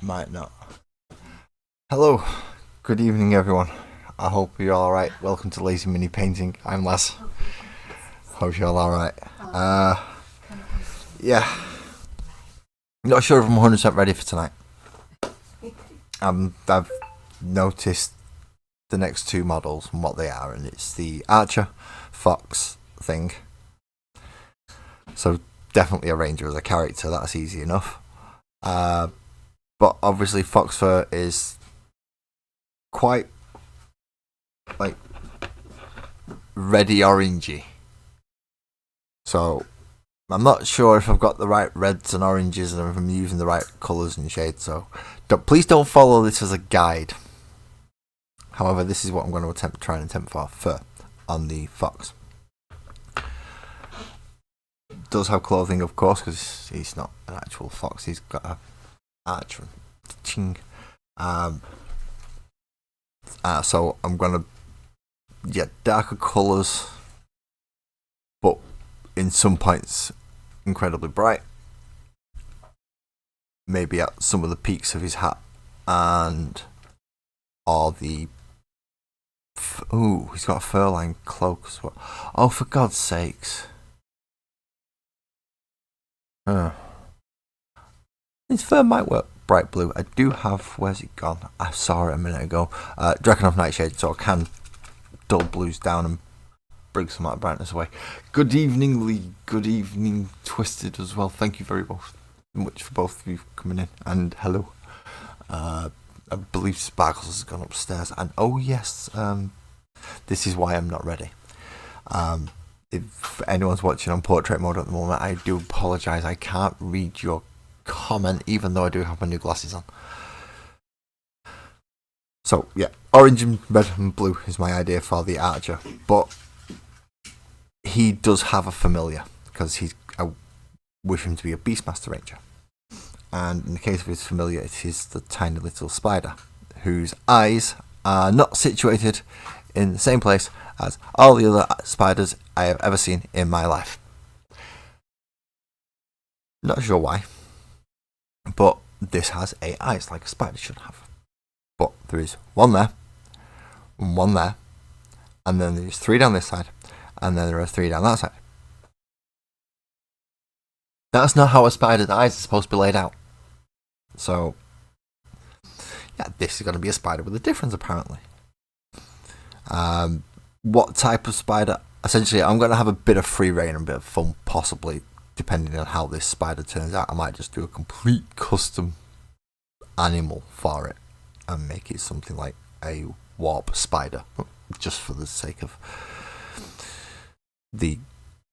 Might not. Hello, good evening, everyone. I hope you're all right. Welcome to Lazy Mini Painting. I'm Les. Hope you're all alright. Yeah, not sure if I'm 100% ready for tonight. I've noticed the next two models and what they are, and it's the Archer Fox thing. So definitely a Ranger as a character. That's easy enough. But obviously, Fox Fur is quite like reddy orangey. So I'm not sure if I've got the right reds and oranges and if I'm using the right colours and shades. So please don't follow this as a guide. However, this is what I'm going to try and attempt for fur on the fox. Does have clothing, of course, because he's not an actual fox. He's got a archer. Ching. So I'm going to get darker colours, but in some points incredibly bright. Maybe at some of the peaks of his hat and or the he's got a fur-lined cloak as well. Oh, for God's sakes. His fur might work bright blue. I do have, where's it gone? I saw it a minute ago. Drakenhof Nightshade, so I can dull blues down and bring some of that brightness away. Good evening, Lee. Good evening, Twisted, as well. Thank you very much for both of you coming in. And hello. I believe Sparkles has gone upstairs. And oh yes, this is why I'm not ready. If anyone's watching on portrait mode at the moment, I do apologise. I can't read your comment, even though I do have my new glasses on. So yeah, orange and red and blue is my idea for the Archer, but he does have a familiar because I wish him to be a Beastmaster Ranger. And in the case of his familiar, it is the tiny little spider, whose eyes are not situated in the same place as all the other spiders I have ever seen in my life. Not sure why, but this has 8 eyes like a spider should have. But there is one there, and one there, and then there's 3 down this side, and then there are 3 down that side. That's not how a spider's eyes are supposed to be laid out. So, yeah, this is going to be a spider with a difference, apparently. What type of spider? Essentially, I'm going to have a bit of free reign and a bit of fun, possibly, depending on how this spider turns out. I might just do a complete custom animal for it and make it something like a warp spider, just for the sake of the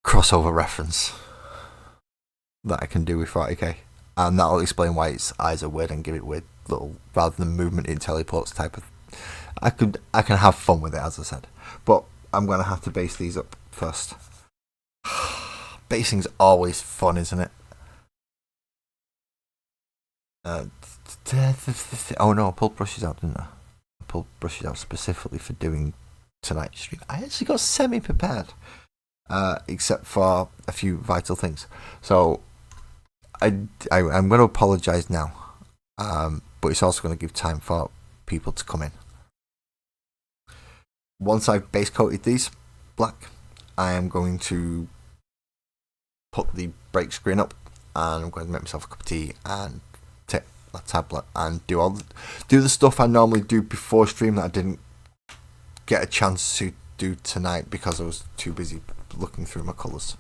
crossover reference that I can do with 40k. And that'll explain why its eyes are weird and give it weird little, rather than movement it teleports type of. I can have fun with it, as I said, but I'm gonna have to base these up first. Basing's always fun, isn't it? Oh no, I pulled brushes out, didn't I? I pulled brushes out specifically for doing tonight's stream. I actually got semi-prepared, except for a few vital things. So I'm going to apologise now, but it's also going to give time for people to come in. Once I've base coated these black, I am going to put the break screen up, and I'm going to make myself a cup of tea and take a tablet and do the stuff I normally do before stream that I didn't get a chance to do tonight because I was too busy looking through my colours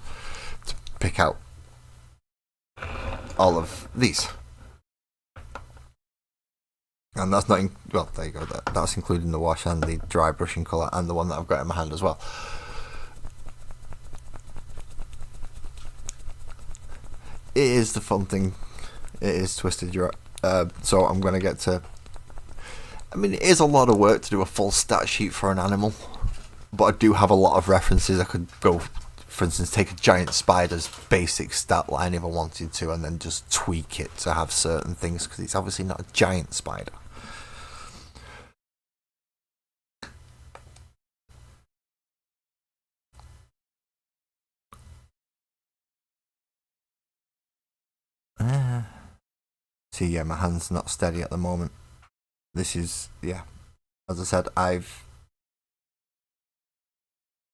to pick out all of these. And that's not well, there you go, that's including the wash and the dry brushing colour and the one that I've got in my hand as well. It is the fun thing. It is Twisted. So I'm going to get to. I mean, it is a lot of work to do a full stat sheet for an animal, but I do have a lot of references. I could go, for instance, take a giant spider's basic stat line if I wanted to, and then just tweak it to have certain things, because it's obviously not a giant spider. yeah, my hand's not steady at the moment. This is, yeah, as I said, I've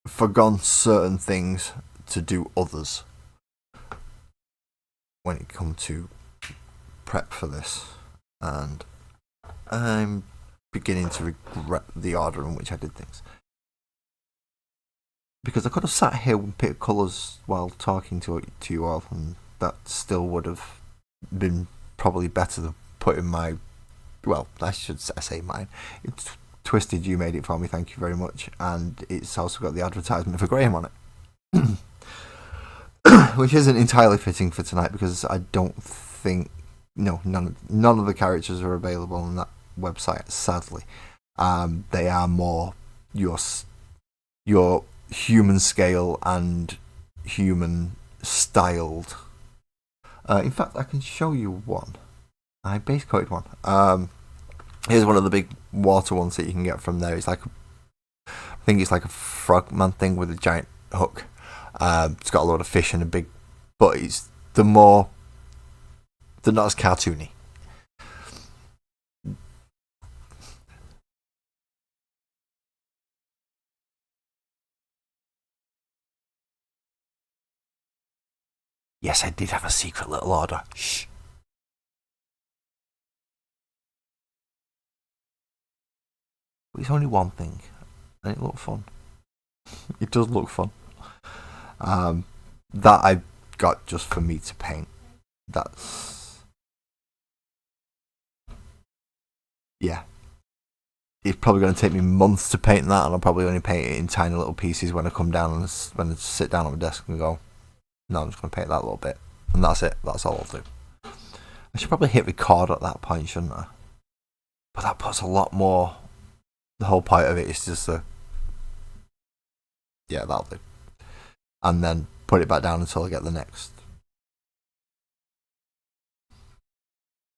forgone certain things to do others when it comes to prep for this, and I'm beginning to regret the order in which I did things. Because I could have sat here and picked colours while talking to you all, and that still would have been probably better than putting my, well, I say mine. It's Twisted, you made it for me, thank you very much. And it's also got the advertisement for Graham on it. Which isn't entirely fitting for tonight, because I don't think, none of the characters are available on that website, sadly. They are more your human scale and human styled. In fact, I can show you one. I base coated one. Here's one of the big water ones that you can get from there. It's like, I think it's like a frogman thing with a giant hook. It's got a lot of fish and a big, but they're not as cartoony. Yes, I did have a secret little order. Shh. But it's only one thing, and it looked fun. It does look fun. That I got just for me to paint. Yeah. It's probably going to take me months to paint that, and I'll probably only paint it in tiny little pieces when I come down and when I sit down on my desk and go, no, I'm just going to paint that little bit, and that's it. That's all I'll do. I should probably hit record at that point, shouldn't I? But that puts a lot more. The whole point of it is just yeah, that'll do. And then put it back down until I get the next.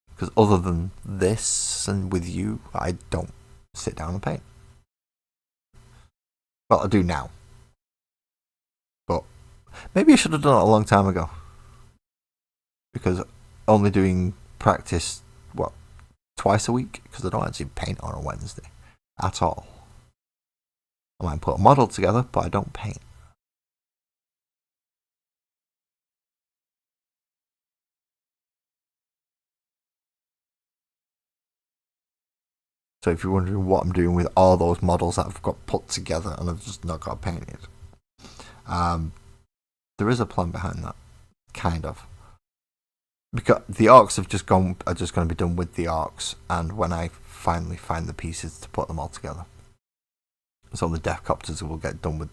Because other than this and with you, I don't sit down and paint. Well, I do now. But maybe I should have done it a long time ago. Because only doing practice, twice a week? Because I don't actually paint on a Wednesday at all. I might put a model together, but I don't paint. So if you're wondering what I'm doing with all those models that I've got put together and I've just not got painted, there is a plan behind that, kind of. Because the orcs are just going to be done with the orcs, and when I finally find the pieces to put them all together. So the Deathcopters will get done with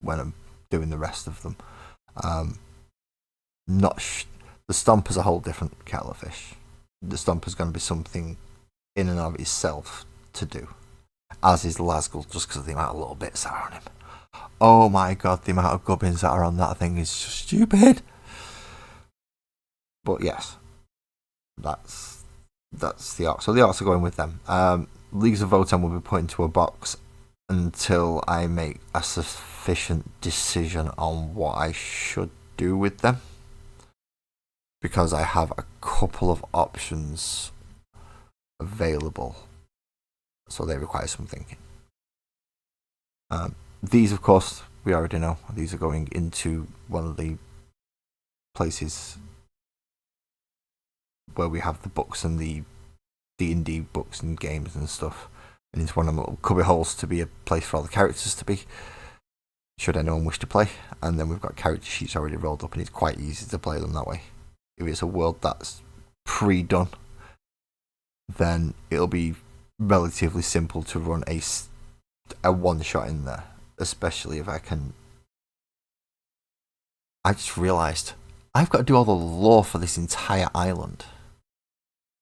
when I'm doing the rest of them. The Stomper's a whole different kettle of fish. The Stomper's going to be something in and of itself to do, as is Lasgull, just because of the amount of little bits that are on him. Oh my god, the amount of gubbins that are on that thing is just stupid. But yes, that's the orcs. So the orcs are going with them. Leagues of Votann will be put into a box until I make a sufficient decision on what I should do with them, because I have a couple of options available, so they require some thinking. These, of course, we already know. These are going into one of the places where we have the books and the D&D books and games and stuff. And it's one of the little cubby holes to be a place for all the characters to be, should anyone wish to play. And then we've got character sheets already rolled up, and it's quite easy to play them that way. If it's a world that's pre-done, then it'll be relatively simple to run a one-shot in there, especially if I can. I just realised I've got to do all the lore for this entire island.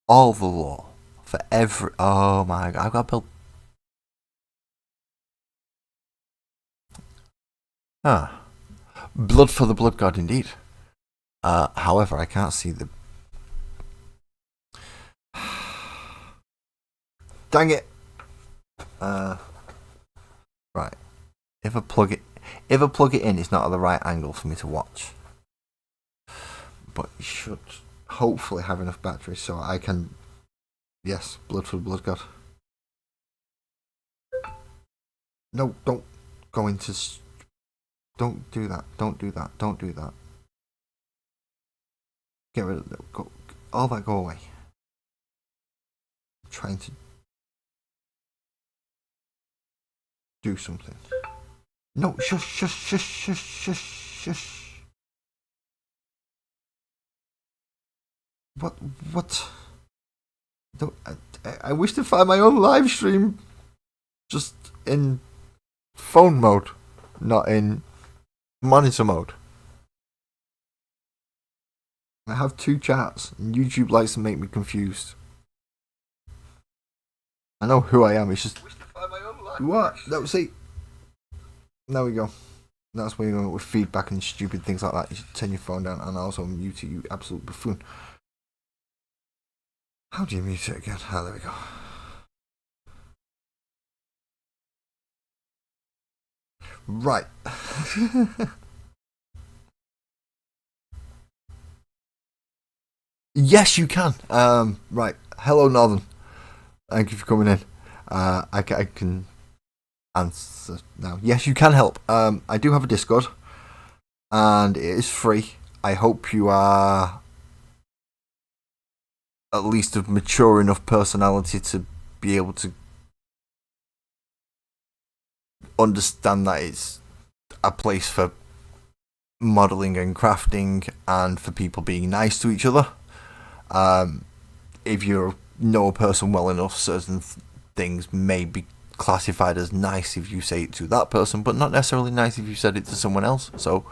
All the lore for every. Oh my god! I've got to build. Blood for the Blood God, indeed. However, I can't see the. Dang it! Right. If I plug it in, it's not at the right angle for me to watch. But it should hopefully have enough battery so I can. Yes, blood for the blood god. No, don't go into. Don't do that. Don't do that. Don't do that. Get rid of it. Go, all that. Go away. I'm trying to do something. No, shush, shush, shush, shush, shush, shush. What? What? Don't, I wish to find my own live stream just in phone mode, not in monitor mode. I have two chats, and YouTube likes to make me confused. I know who I am, it's just. What? No, see. There we go. That's where you're going with feedback and stupid things like that. You should turn your phone down and also mute it, you absolute buffoon. How do you mute it again? Ah, there we go. Right. Yes, you can. Right. Hello, Northern. Thank you for coming in. I can answer now. Yes, you can help. I do have a Discord, and it is free. I hope you are at least of mature enough personality to be able to understand that it's a place for modelling and crafting and for people being nice to each other. If you know a person well enough, certain things may be classified as nice if you say it to that person, but not necessarily nice if you said it to someone else. So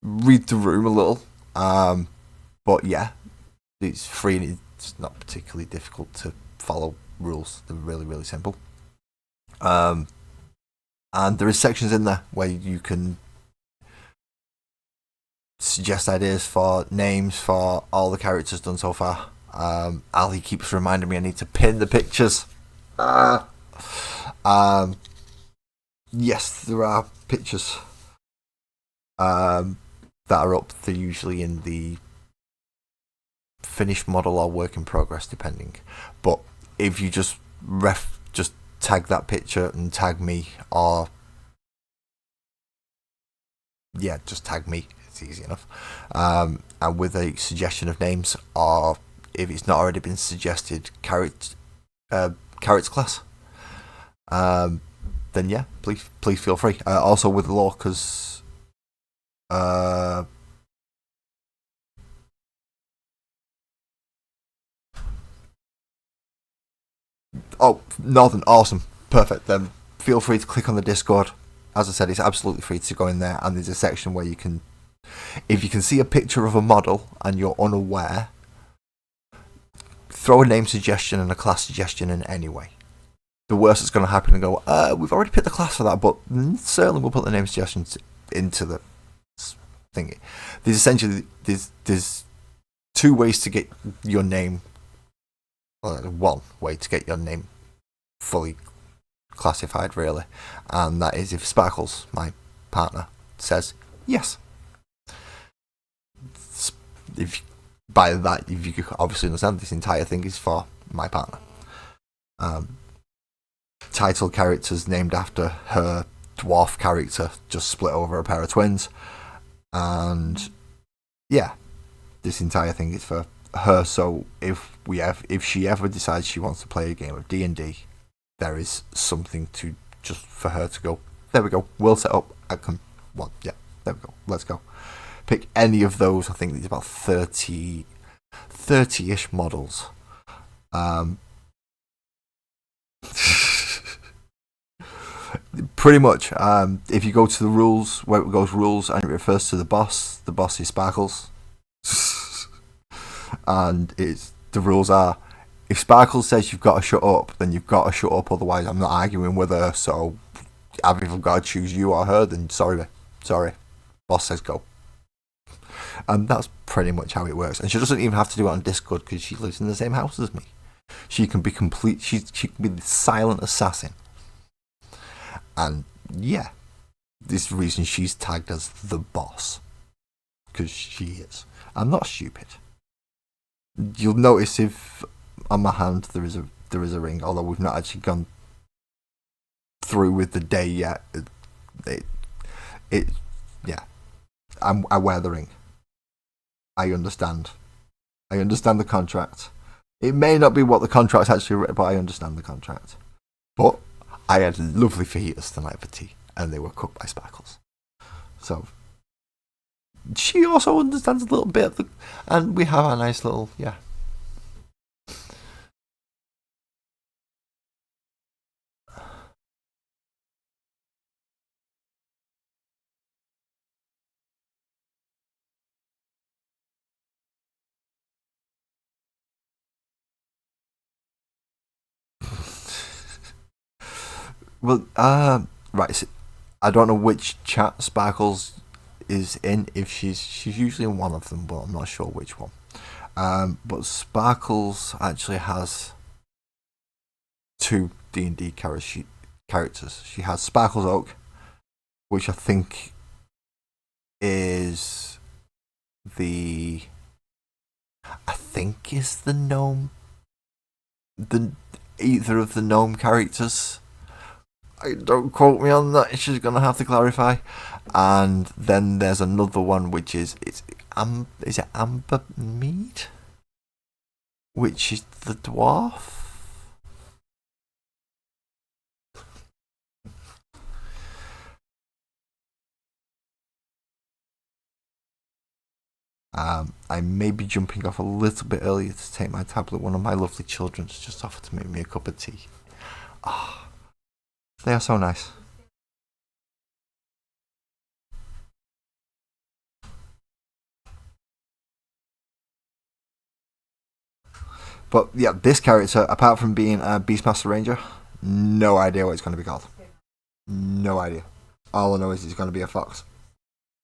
read the room a little. But yeah, it's free and it's not particularly difficult to follow rules. They're really, really simple. And there is sections in there where you can suggest ideas for names for all the characters done so far. Ali keeps reminding me I need to pin the pictures. Yes, there are pictures that are up. They're usually in the finished model or work in progress, depending. But if you just tag that picture and tag me, or yeah, just tag me. It's easy enough. And with a suggestion of names, or if it's not already been suggested, carrots class. Then yeah, please feel free. Also with law, because oh, Northern, awesome, perfect. Then feel free to click on the Discord. As I said, it's absolutely free to go in there, and there's a section where you can, if you can see a picture of a model and you're unaware, throw a name suggestion and a class suggestion in anyway. The worst that's going to happen and go, we've already picked the class for that, but certainly we'll put the name suggestions into the thingy. There's essentially there's two ways to get your name. Well, one way to get your name fully classified, really, and that is if Sparkles, my partner, says yes. If by that, if you could obviously understand, this entire thing is for my partner. Title characters named after her dwarf character, just split over a pair of twins, and yeah, this entire thing is for her. So if she ever decides she wants to play a game of D&D, there is something to just for her to go, there we go, we'll set up. Yeah, there we go, let's go. Pick any of those. I think there's about 30-ish models. Pretty much. If you go to the rules, where it goes rules, and it refers to the boss is Sparkles. And the rules are, if Sparkles says you've got to shut up, then you've got to shut up, otherwise I'm not arguing with her. So I've either got to choose you or her, then sorry. Boss says go. And that's pretty much how it works. And she doesn't even have to do it on Discord because she lives in the same house as me. She can be complete. She can be the silent assassin. And yeah, this is the reason she's tagged as the boss, because she is. I'm not stupid. You'll notice if on my hand there is a ring, although we've not actually gone through with the day yet. It yeah. I wear the ring. I understand. I understand the contract. It may not be what the contract's actually written, but I understand the contract. But I had lovely fajitas tonight for tea, and they were cooked by Sparkles. So she also understands a little bit, and we have a nice little Well, right. So I don't know which chat Sparkles is in. If she's usually in one of them, but I'm not sure which one. But Sparkles actually has two D&D characters. She has Sparkles Oak, which I think is the gnome. The either of the gnome characters. Don't quote me on that. She's gonna have to clarify. And then there's another one which is it Amber Mead, which is the dwarf. I may be jumping off a little bit earlier to take my tablet. One of my lovely children's just offered to make me a cup of tea. Ah, they are so nice. But yeah, this character, apart from being a Beastmaster Ranger, no idea what it's going to be called. No idea. All I know is he's going to be a fox.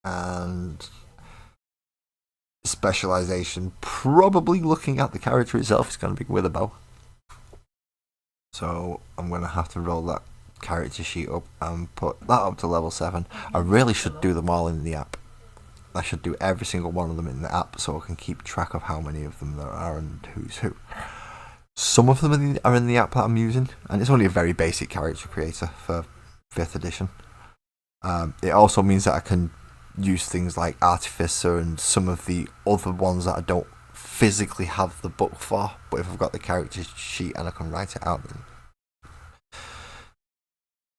And specialization, probably looking at the character itself, is going to be with a bow. So I'm going to have to roll that character sheet up and put that up to level 7. I really should do them all in the app. I should do every single one of them in the app so I can keep track of how many of them there are and who's who. Some of them are in the app that I'm using, and it's only a very basic character creator for 5th edition. It also means that I can use things like Artificer and some of the other ones that I don't physically have the book for, but if I've got the character sheet and I can write it out, then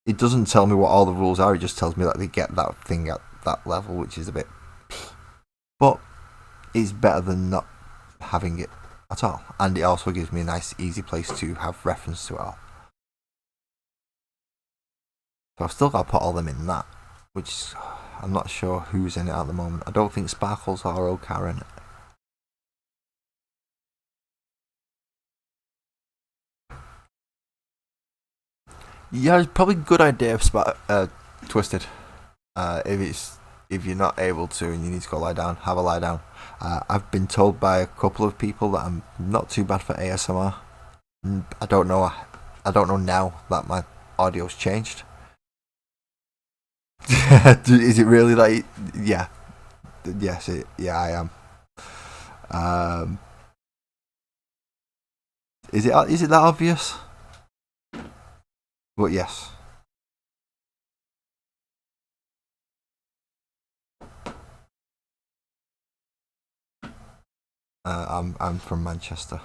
it doesn't tell me what all the rules are. It just tells me that they get that thing at that level, which is a bit, but it's better than not having it at all, and it also gives me a nice easy place to have reference to it all. So I've still got to put all them in that, which I'm not sure who's in it at the moment. I don't think Sparkles or Oak are in it. Yeah, it's probably a good idea if Twisted. If you're not able to and you need to go lie down, have a lie down. I've been told by a couple of people that I'm not too bad for ASMR. I don't know now that my audio's changed. Is it really like? Yeah. Yes. I am. Is it that obvious? But yes. I'm from Manchester.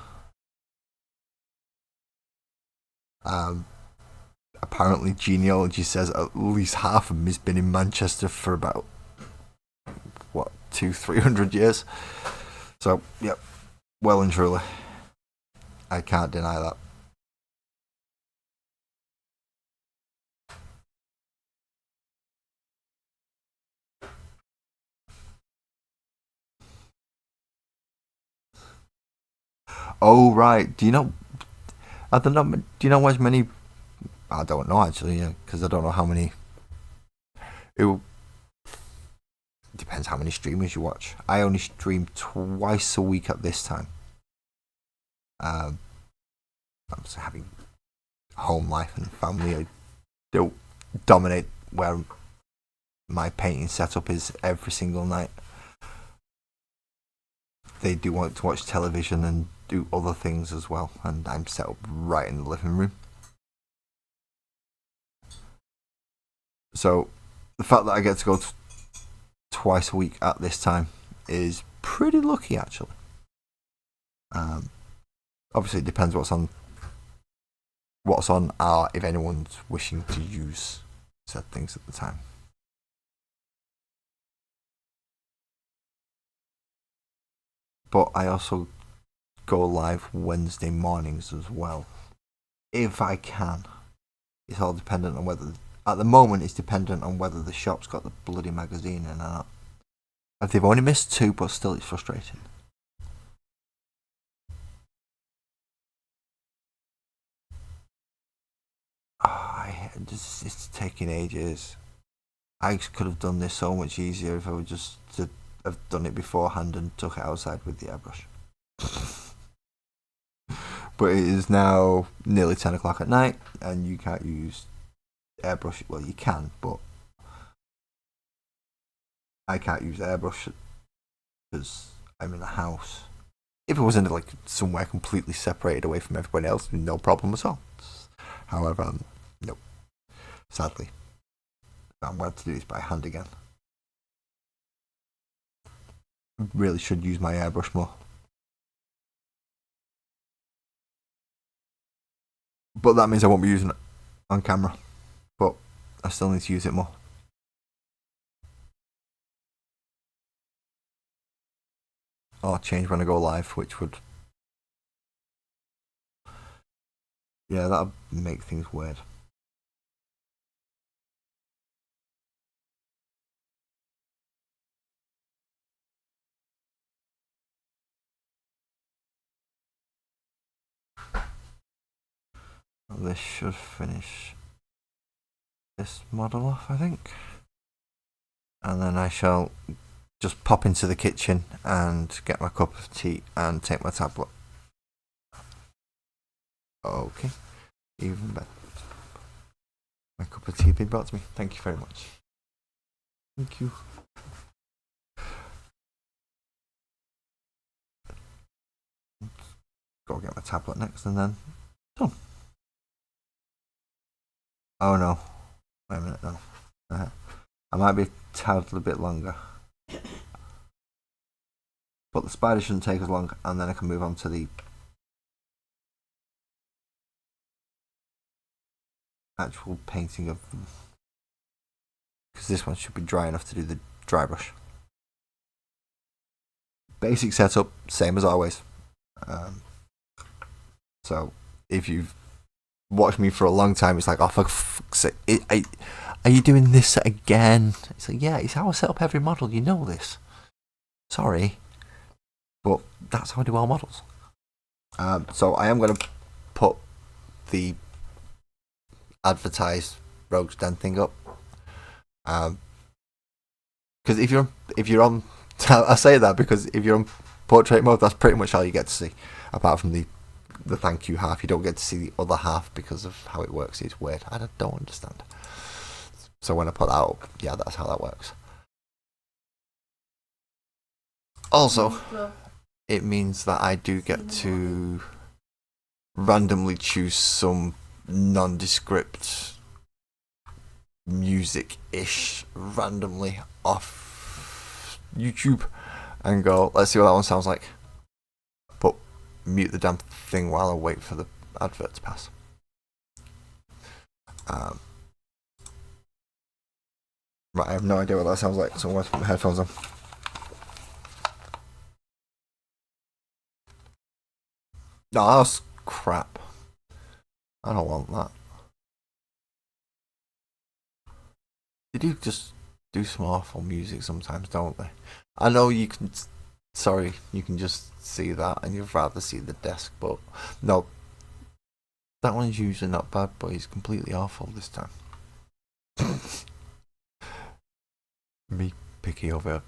Apparently genealogy says at least half of them has been in Manchester for about 200-300 years. So yep, well and truly, I can't deny that. Oh right, do you know? I don't know. Do you know as many? I don't know actually, because I don't know how many. It depends how many streamers you watch. I only stream twice a week at this time. I'm just having home life and family. I don't dominate where my painting setup is every single night. they do want to watch television and do other things as well, and I'm set up right in the living room. So the fact that I get to go twice a week at this time is pretty lucky, actually. Obviously, it depends what's on if anyone's wishing to use said things at the time. But I also go live Wednesday mornings as well, if I can. It's all dependent on whether, at the moment, it's dependent on whether the shop's got the bloody magazine in or not. They've only missed 2, but still, it's frustrating. It's taking ages. I could have done this so much easier if I would just have done it beforehand and took it outside with the airbrush. But it is now nearly 10 o'clock at night, and you can't use airbrush. Well, you can, but I can't use airbrush because I'm in the house. If it was in like somewhere completely separated away from everybody else, no problem at all. However, no. Sadly, I'm going to do this by hand again. Really should use my airbrush more. But that means I won't be using it on camera. But I still need to use it more. Or change when I go live, which would... Yeah, that would make things weird. This should finish this model off, I think. And then I shall just pop into the kitchen and get my cup of tea and take my tablet. Okay, even better. My cup of tea being brought to me. Thank you very much. Thank you. Go get my tablet next and then done. Oh no. Wait a minute, no. I might be a tad a bit longer. But the spider shouldn't take as long, and then I can move on to the actual painting of them. Because this one should be dry enough to do the dry brush. Basic setup, same as always. So if you've watched me for a long time, it's like, oh, for fuck's sake, are you doing this again? It's like, yeah, it's how I set up every model. You know this. Sorry, but that's how I do all models. So I am going to put the advertised Rogue's Den thing up. Because if you're on, I say that because if you're on portrait mode, that's pretty much all you get to see, apart from the thank you half. You don't get to see the other half because of how it works. It's weird. I don't understand. So when I put that up, yeah, that's how that works. Also, it means that I do get to randomly choose some nondescript music-ish randomly off YouTube and go, let's see what that one sounds like. But mute the damn thing while I wait for the advert to pass. Right, I have no idea what that sounds like, so I'm going to put my headphones on. No, that's crap. I don't want that. They do just do some awful music sometimes, don't they? I know you can. Sorry, you can just see that, and you'd rather see the desk, but no, that one's usually not bad, but it's completely awful this time. Me picky over.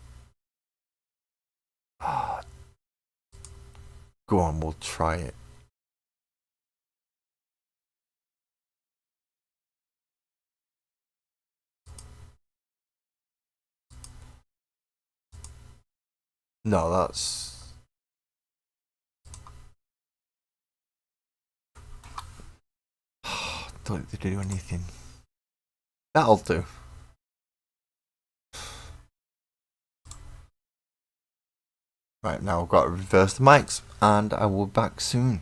Go on, we'll try it. No, that's Don't think they do anything. That'll do. Right, now I've got to reverse the mics, and I will be back soon.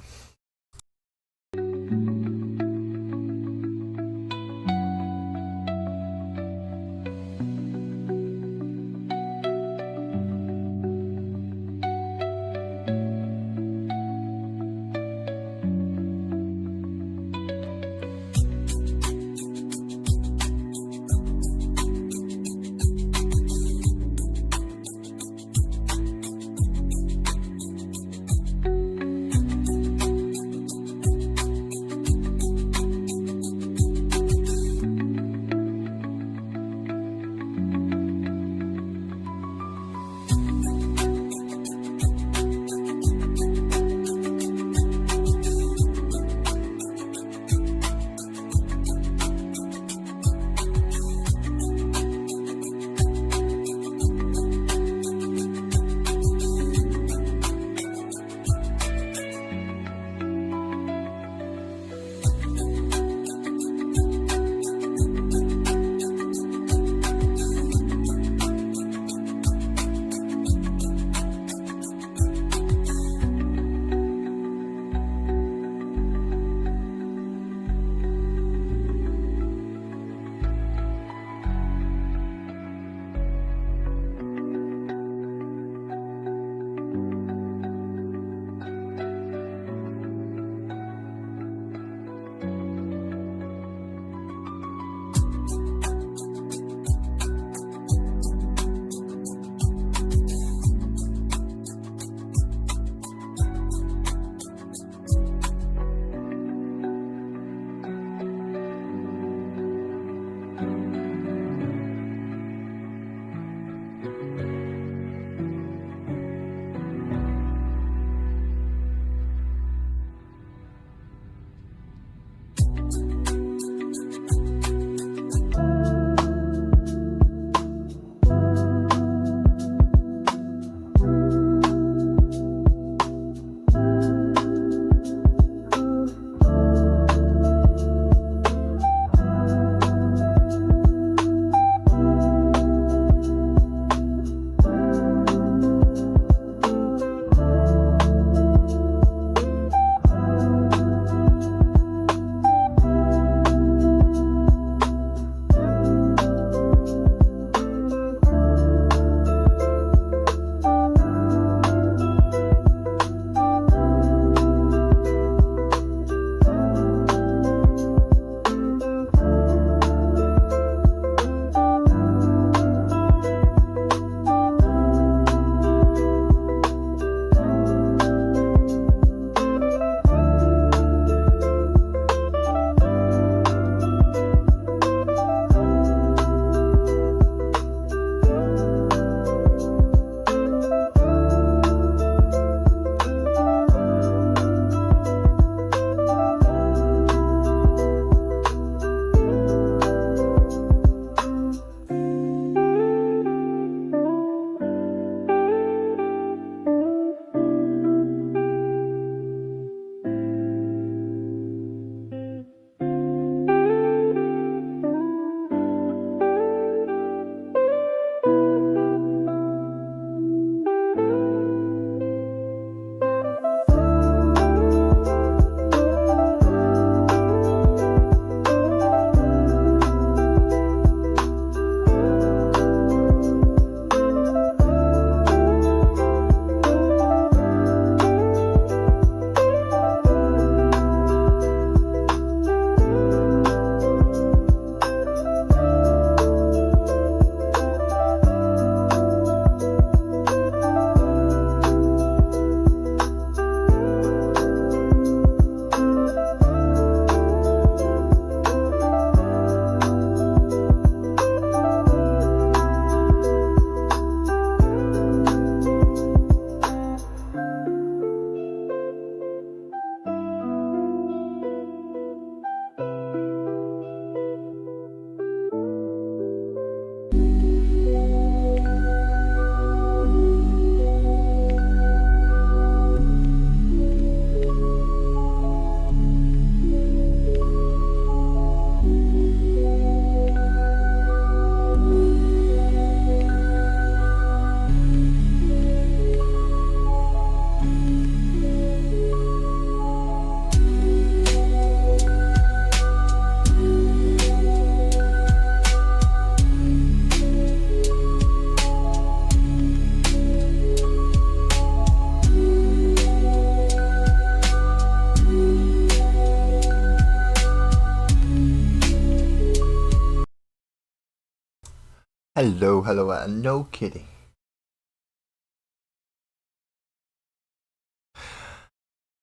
Hello, hello, no kidding.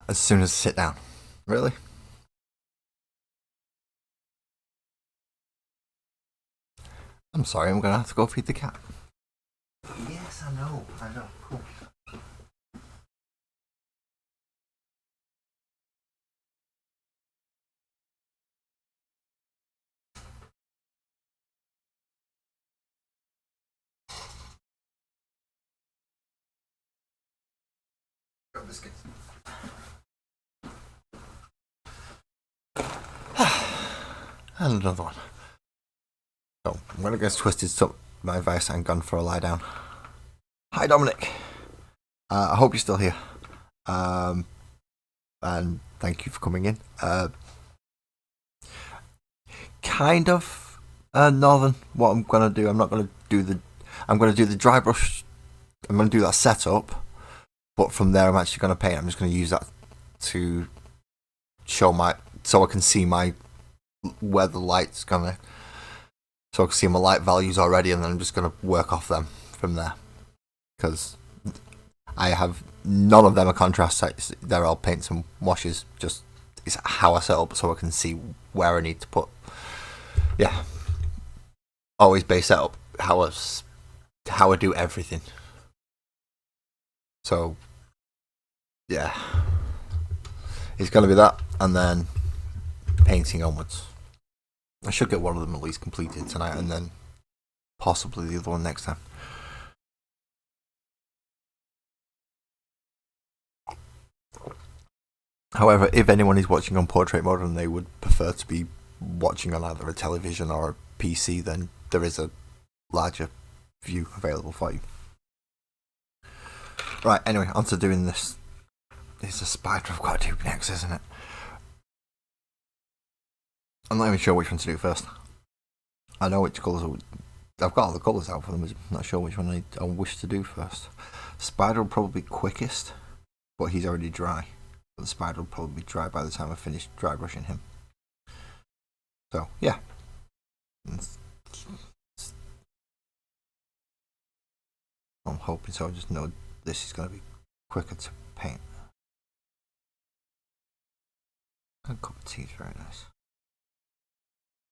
As soon as I sit down. Really? I'm sorry, I'm gonna have to go feed the cat. Yes, I know, cool. Got biscuits. And another one. So, I'm gonna get twisted up my advice and gone for a lie down. Hi, Dominic. I hope you're still here. And thank you for coming in. Kind of northern. What I'm gonna do, I'm not gonna do the. I'm gonna do the dry brush. I'm gonna do that setup, but from there, I'm actually gonna paint. I'm just gonna use that to show so I can see where the light's gonna. So I can see my light values already, and then I'm just gonna work off them from there. Because I have none of them are contrast sites. They're all paints and washes. Just it's how I set up so I can see where I need to put. Yeah, always base set up how I do everything. So yeah, it's gonna be that, and then painting onwards. I should get one of them at least completed tonight, and then possibly the other one next time. However, if anyone is watching on portrait mode and they would prefer to be watching on either a television or a PC, then there is a larger view available for you. Right, anyway, on to doing this. It's a spider I've got to do next, isn't it? I'm not even sure which one to do first. I know which colours. I've got all the colours out for them, I'm not sure which one I wish to do first. Spider will probably be quickest, but he's already dry. But the spider will probably be dry by the time I finish dry brushing him. So, yeah. I'm hoping so. I just know this is going to be quicker to paint. A cup of tea is very nice.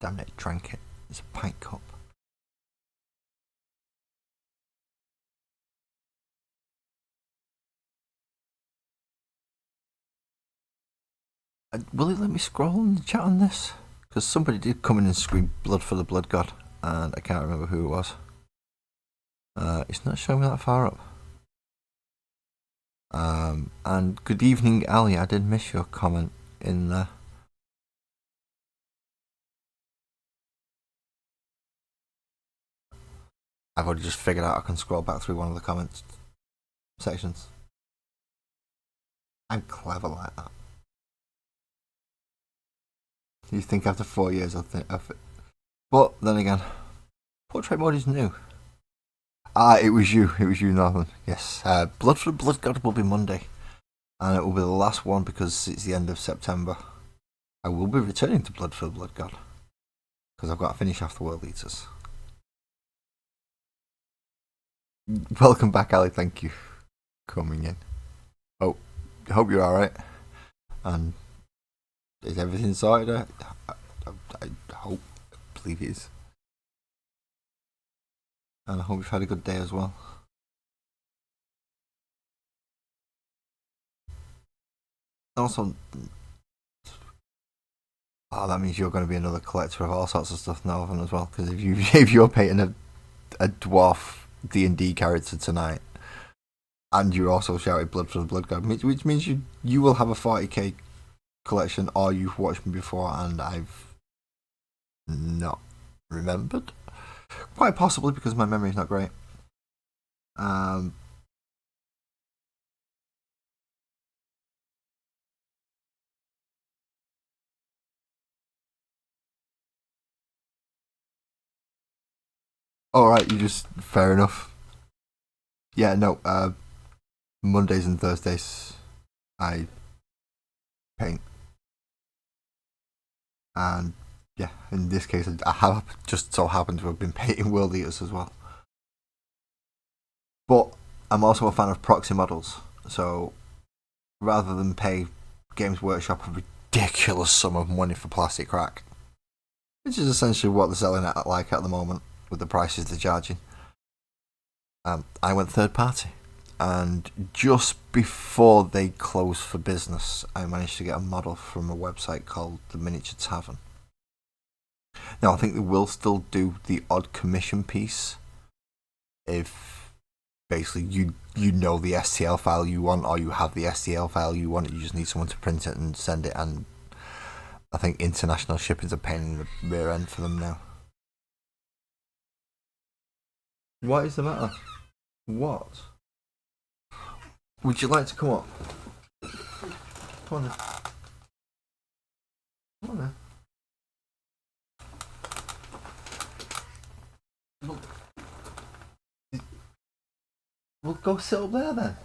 Damn it, drank it. It's a pint cup. Will it let me scroll and chat on this? Because somebody did come in and scream blood for the blood god, and I can't remember who it was. It's not showing me that far up. And good evening, Ali. I did miss your comment in there. I've already just figured out I can scroll back through one of the comments sections. I'm clever like that. You think after 4 years I'll think of it. But then again, portrait mode is new. It was you, Northern. Yes, Blood for the Blood God will be Monday. And it will be the last one because it's the end of September. I will be returning to Blood for the Blood God. Because I've got to finish off the World Eaters. Welcome back, Ali. Thank you for coming in. Oh, I hope you're alright. And is everything sorted? I hope, believe it is. And I hope you've had a good day as well. Also, that means you're going to be another collector of all sorts of stuff, Northern, as well. Because if you're painting a dwarf D&D character tonight, and you're also shouting Blood for the Blood God, which means you will have a 40k collection, or you've watched me before and I've not remembered. Quite possibly because my memory is not great. Alright, you just fair enough. Yeah, no, Mondays and Thursdays I paint. And yeah, in this case, I have just so happened to have been painting World Eaters as well. But I'm also a fan of proxy models, so rather than pay Games Workshop a ridiculous sum of money for plastic crack, which is essentially what they're selling at at the moment with the prices they're charging, I went third party. And just before they closed for business, I managed to get a model from a website called the Miniature Tavern. Now, I think they will still do the odd commission piece if basically you know the STL file you want, or you have the STL file you want. You just need someone to print it and send it. And I think international shipping's a pain in the rear end for them now. What is the matter? What? Would you like to come up? Come on then. Come on then. Well, go sit up there then.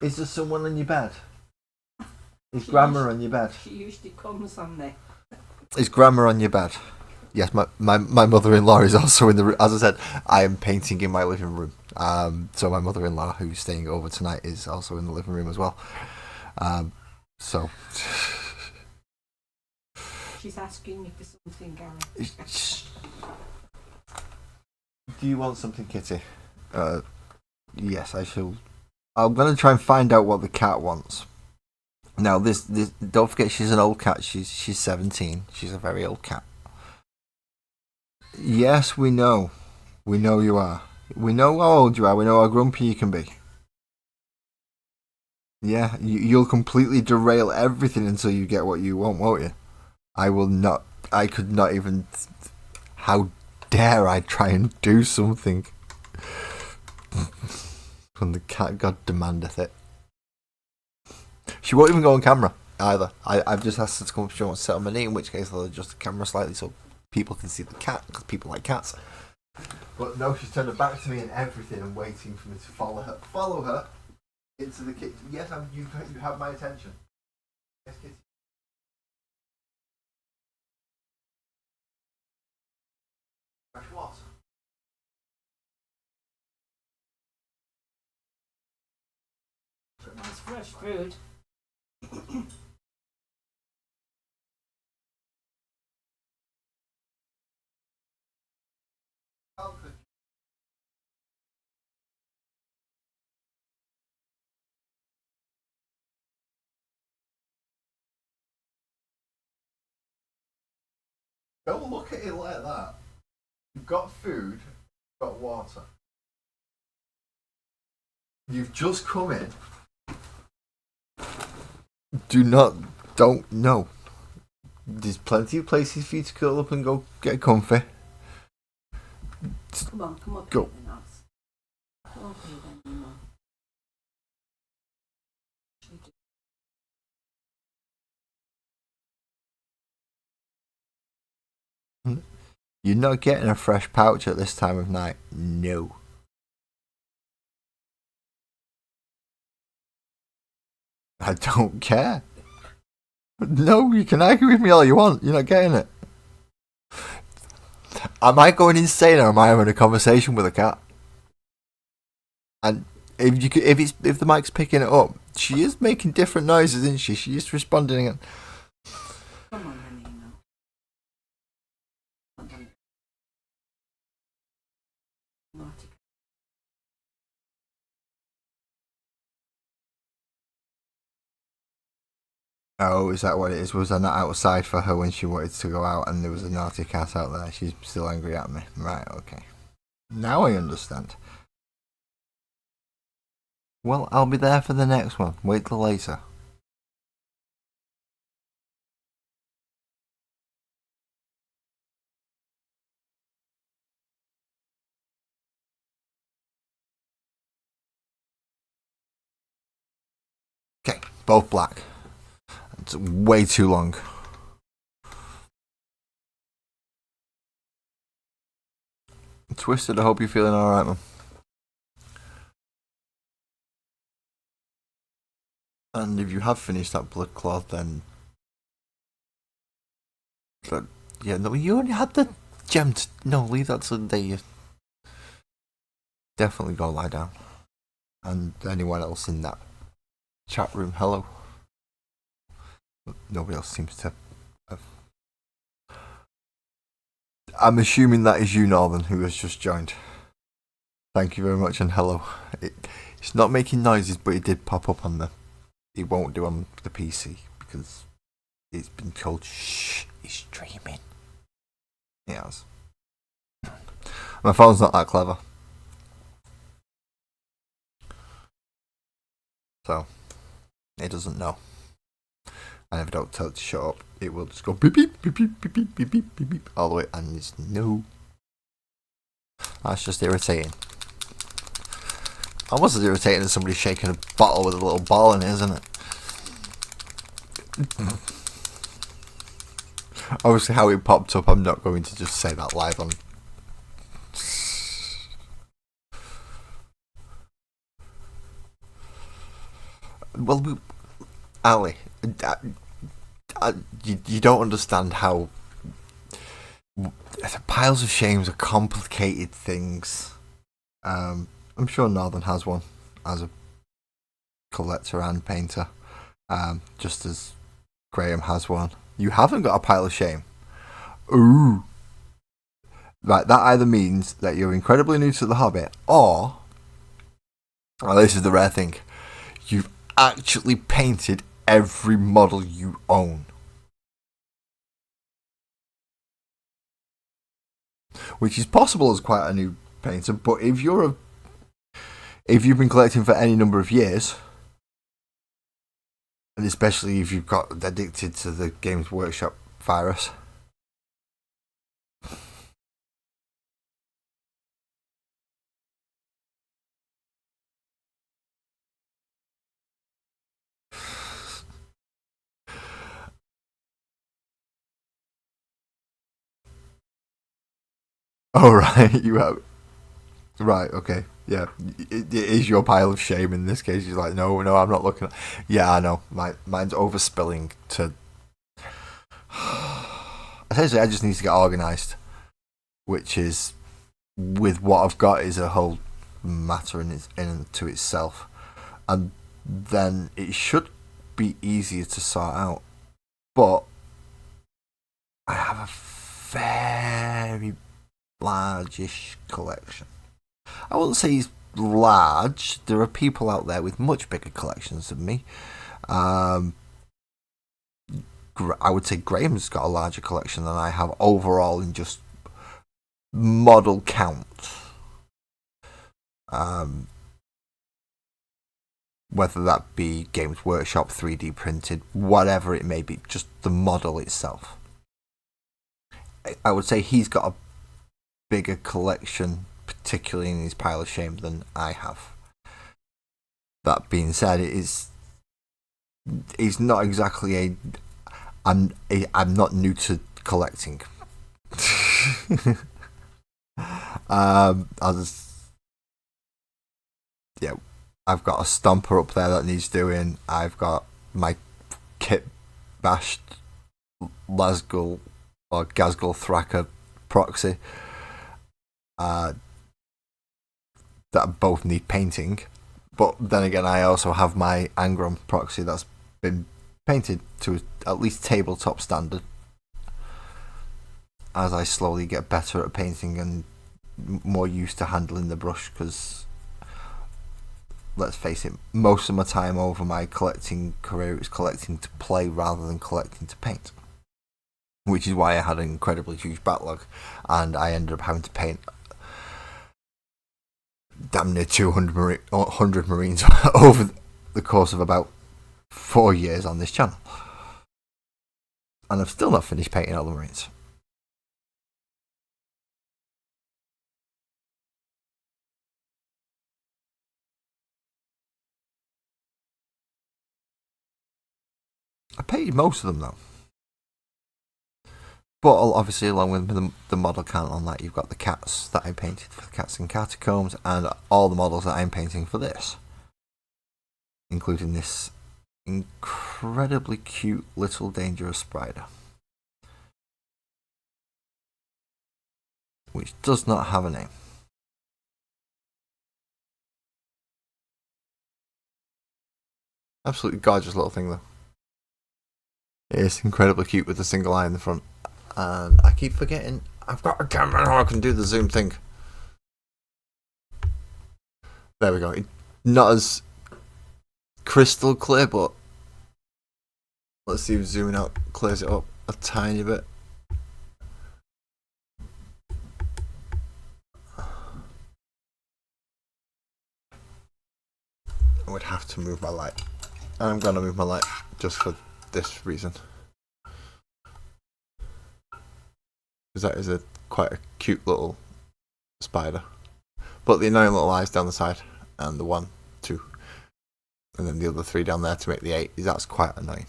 Is there someone on your bed? Is Grandma on your bed? She usually comes on there. Is Grandma on your bed? Yes, my mother-in-law is also in the room. As I said, I am painting in my living room. So my mother-in-law, who's staying over tonight, is also in the living room as well. So she's asking me for something, Gary. Do you want something, Kitty? Yes, I shall. I'm gonna try and find out what the cat wants. Now, this don't forget, she's an old cat. She's 17. She's a very old cat. Yes, we know. We know you are. We know how old you are. We know how grumpy you can be. Yeah, you'll completely derail everything until you get what you want, won't you? I will not. I could not even. How dare I try and do something? When the cat god demandeth it. She won't even go on camera either. I've just asked her to come up. She wants to sit on my knee, in which case I'll adjust the camera slightly so people can see the cat, because people like cats. But no, she's turned her back to me and everything and waiting for me to follow her. Follow her into the kitchen. Yes, you have my attention. Yes, Kitty. Fresh what? That's fresh food. Don't look at it like that. You've got food, you've got water. You've just come in. Don't know. There's plenty of places for you to curl up and go get comfy. Come up go. Here then, Oz. Come up here then, Mum. You're not getting a fresh pouch at this time of night. No. I don't care. No, you can argue with me all you want. You're not getting it. Am I going insane or am I having a conversation with a cat? And if the mic's picking it up, she is making different noises, isn't she? She is responding. Come on, then, Eno. Naughty. Oh, is that what it is? Was I not outside for her when she wanted to go out and there was a naughty cat out there? She's still angry at me. Right, okay. Now I understand. Well, I'll be there for the next one. Wait till later. Okay, both black. It's way too long. Twisted, I hope you're feeling alright, man. And if you have finished that blood cloth, then Yeah, no, you only had the gem. No, leave that to the day you definitely go lie down. And anyone else in that chat room, hello. Nobody else seems to have. I'm assuming that is you, Northern, who has just joined. Thank you very much and hello. It's not making noises, but it did pop up on the. It won't do on the PC because it's been told, shh, he's streaming. It has. My phone's not that clever. So, it doesn't know. And if I don't tell it to shut up, it will just go beep beep beep beep beep beep beep beep beep beep all the way, and it's no. That's just irritating. Almost as irritating as somebody shaking a bottle with a little ball in it, isn't it? Obviously, how it popped up, I'm not going to just say that live on. Well, Ali, you don't understand how piles of shames are complicated things. I'm sure Northern has one as a collector and painter, just as Graham has one. You haven't got a pile of shame. Ooh. Right, that either means that you're incredibly new to the hobby, or, well, this is the rare thing, you've actually painted every model you own. Which is possible as quite a new painter, but if you've been collecting for any number of years, and especially if you've got addicted to the Games Workshop virus, oh right, you have. Right, okay. Yeah, it is your pile of shame in this case. He's like, no, I'm not looking at. Yeah, I know. Mine's overspilling to. Essentially, I just need to get organised, which is, with what I've got, is a whole matter in to itself, and then it should be easier to sort out. But I have a very large-ish collection. I wouldn't say he's large. There are people out there with much bigger collections than me. I would say Graham's got a larger collection than I have overall in just model count. Whether that be Games Workshop, 3D printed, whatever it may be, just the model itself. I would say he's got a bigger collection, particularly in his pile of shame, than I have. That being said, it's not exactly I'm not new to collecting. I'll just, yeah, I've got a stomper up there that needs doing. I've got my kit bashed Lasgull or Ghazghkull Thraka proxy that both need painting. But then again, I also have my Angron proxy that's been painted to at least tabletop standard as I slowly get better at painting and more used to handling the brush, because let's face it, most of my time over my collecting career is collecting to play rather than collecting to paint, which is why I had an incredibly huge backlog and I ended up having to paint damn near 100 Marines over the course of about 4 years on this channel, and I've still not finished painting all the Marines. I painted most of them though, but obviously along with the model count on that, you've got the cats that I painted for the Cats in Catacombs and all the models that I'm painting for this, including this incredibly cute little dangerous spider. which does not have a name. Absolutely gorgeous little thing though. It's incredibly cute with the single eye in the front. And I keep forgetting I've got a camera now I can do the zoom thing. There we go. Not as crystal clear, but let's see if zooming out clears it up a tiny bit. I would have to move my light. And I'm gonna move my light just for this reason. Because that is quite a cute little spider. But the annoying little eyes down the side, and the 1, 2, and then the other 3 down there to make the 8, that's quite annoying.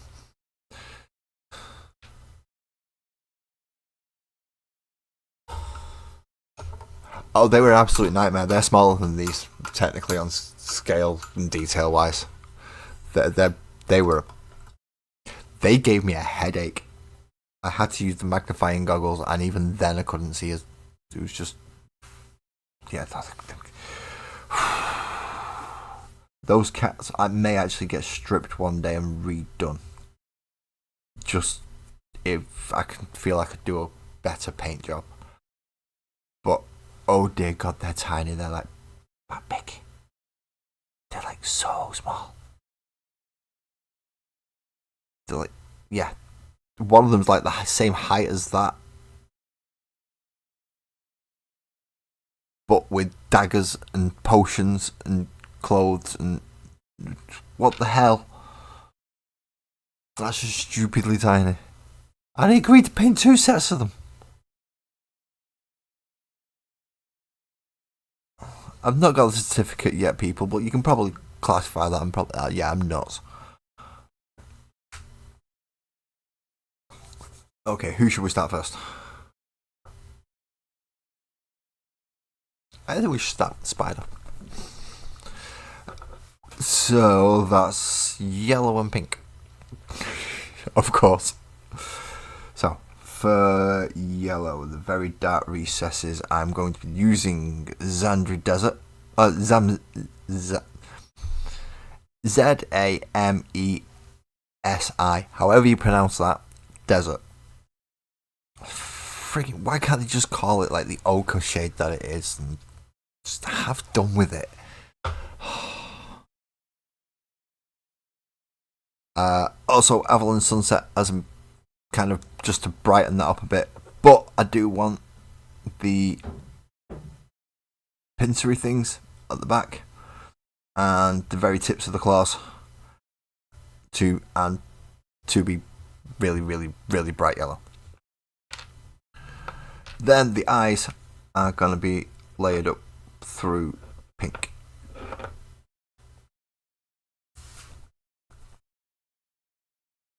Oh, they were an absolute nightmare. They're smaller than these, technically, on scale and detail wise. They gave me a headache. I had to use the magnifying goggles, and even then I couldn't see it. It was just, yeah. Those cats, I may actually get stripped one day and redone. Just if I can feel I could do a better paint job. But oh dear God, they're tiny. They're like that big. They're like so small. They're like, yeah. One of them's like the same height as that, but with daggers and potions and clothes and what the hell? That's just stupidly tiny. And I agreed to paint 2 sets of them. I've not got the certificate yet, people, but you can probably classify that. I'm probably yeah, I'm nuts. Okay, who should we start first? I think we should start with Spider. So that's yellow and pink. Of course. So, for yellow, the very dark recesses, I'm going to be using Zandri Desert. Z-A-M-E-S-I. However you pronounce that. Desert. Freaking, why can't they just call it like the ochre shade that it is and just have done with it? Also, Avalon Sunset as a kind of just to brighten that up a bit, but I do want the pincery things at the back and the very tips of the claws to be really, really, really bright yellow. Then the eyes are going to be layered up through pink.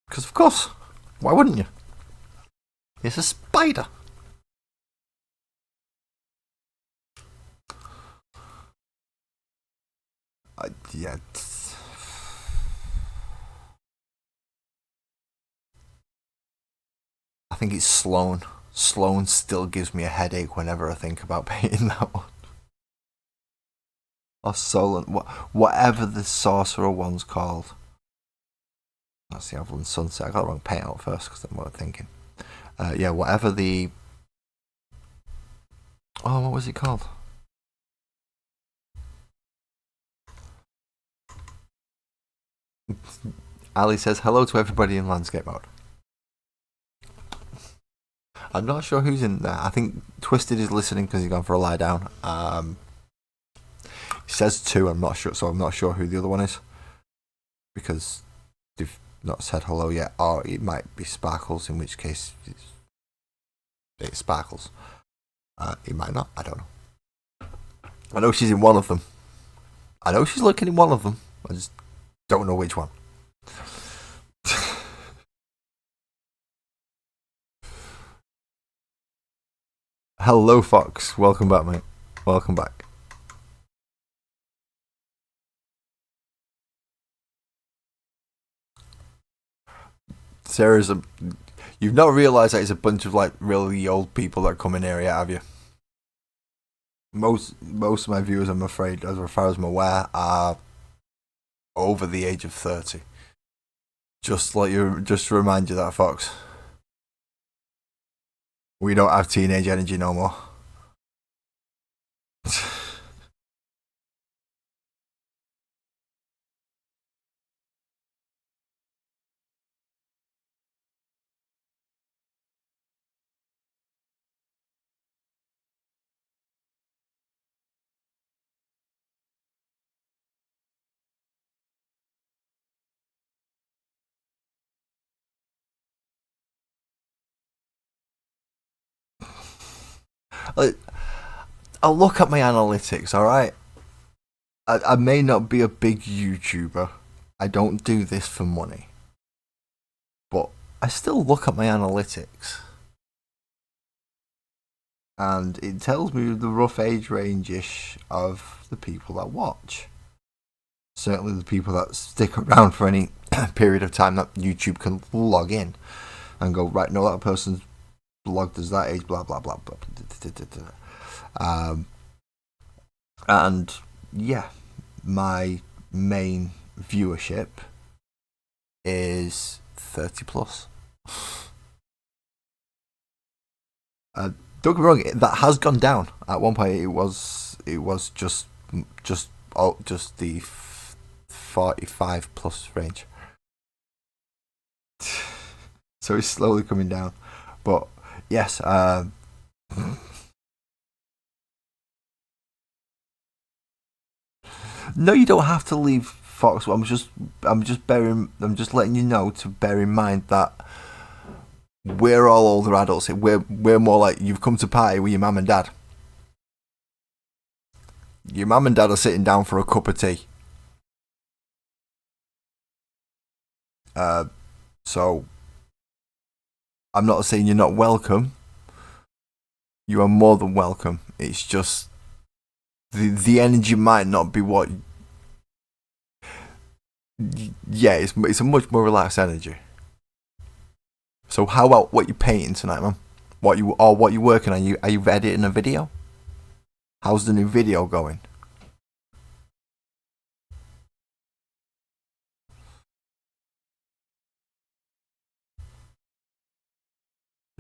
Because of course, why wouldn't you? It's a spider. Yeah. I think it's Sloan. Sloan still gives me a headache whenever I think about painting that one. Or Solon, whatever the sorcerer one's called. That's the Avalon Sunset. I got the wrong paint out first because I'm not thinking. Yeah, whatever the... Oh, what was it called? Ali says hello to everybody in landscape mode. I'm not sure who's in there. I think Twisted is listening because he's gone for a lie down. He says 2, I'm not sure, so I'm not sure who the other one is. Because they've not said hello yet. Or it might be Sparkles, in which case it's Sparkles. It might not, I don't know. I know she's in one of them. I know she's looking in one of them. I just don't know which one. Hello, Fox. Welcome back, mate. Welcome back. Sarah's you've not realised that it's a bunch of like really old people that come in here yet, have you? Most of my viewers, I'm afraid, as far as I'm aware, are over the age of 30. Just to remind you that, Fox. We don't have teenage energy no more. Like, I'll look at my analytics, alright? I may not be a big YouTuber. I don't do this for money. But I still look at my analytics. And it tells me the rough age range-ish of the people that watch. Certainly the people that stick around for any period of time that YouTube can log in and go, right, no, that person's logged as that age, blah, blah, blah, blah. And yeah, my main viewership is 30 plus. Don't get me wrong, that has gone down. At one point, it was just the 45 plus range. So it's slowly coming down, but yes. No, you don't have to leave, Fox. I'm just letting you know to bear in mind that we're all older adults here. We're more like you've come to party with your mum and dad. Your mum and dad are sitting down for a cup of tea. So I'm not saying you're not welcome. You are more than welcome. It's just the energy might not be what. Yeah, it's a much more relaxed energy. So how about what you're painting tonight, man? What you working on? Are you editing a video? How's the new video going?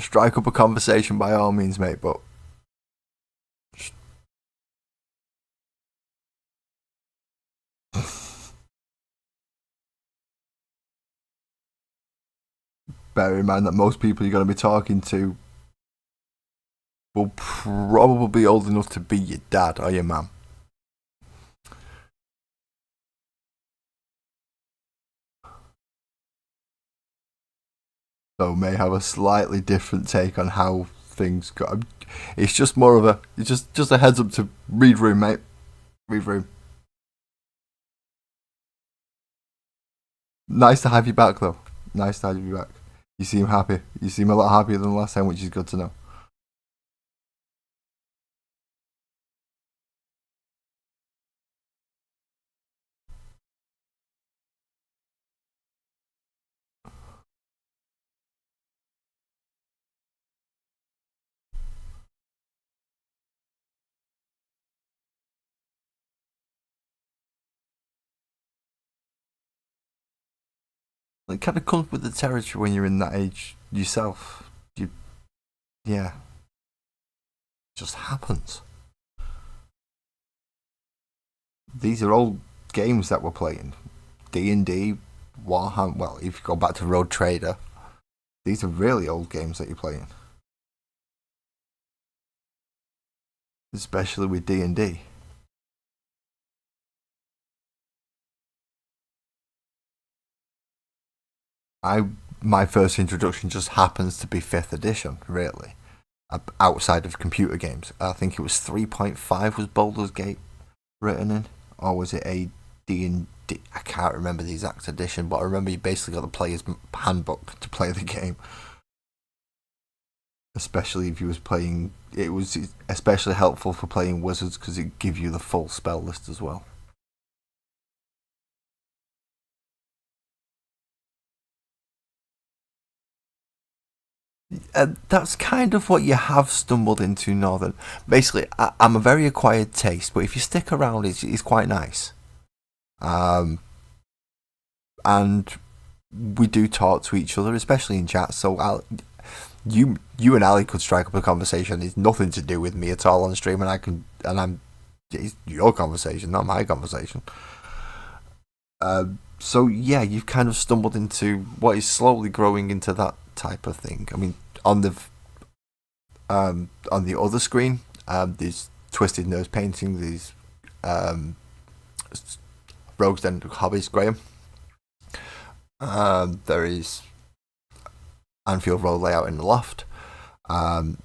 Strike up a conversation by all means, mate, but bear in mind that most people you're going to be talking to will probably be old enough to be your dad or your mum. So may have a slightly different take on how things go. It's just more of just a heads up to read room, mate. Read room. Nice to have you back, though. Nice to have you back. You seem happy. You seem a lot happier than last time, which is good to know. It kind of comes with the territory when you're in that age yourself. Yeah, it just happens. These are old games that we're playing. D&D, Warhammer. Well, if you go back to Road Trader, these are really old games that you're playing. Especially with D&D. My first introduction just happens to be 5th edition, really. Outside of computer games. I think it was 3.5 was Baldur's Gate written in, or was it a D&D? I can't remember the exact edition, but I remember you basically got the player's handbook to play the game. Especially if you was playing, it was especially helpful for playing wizards because it gives you the full spell list as well. That's kind of what you have stumbled into, Northern. Basically, I'm a very acquired taste, but if you stick around, it's quite nice. And we do talk to each other, especially in chat. So you and Ali could strike up a conversation. It's nothing to do with me at all on stream, it's your conversation, not my conversation. So yeah, you've kind of stumbled into what is slowly growing into that type of thing. I mean, on the other screen, there's Twisted Nose Painting, there's Rogue's Den Hobbies, Graham. There is Anfield Road Layout in the Loft.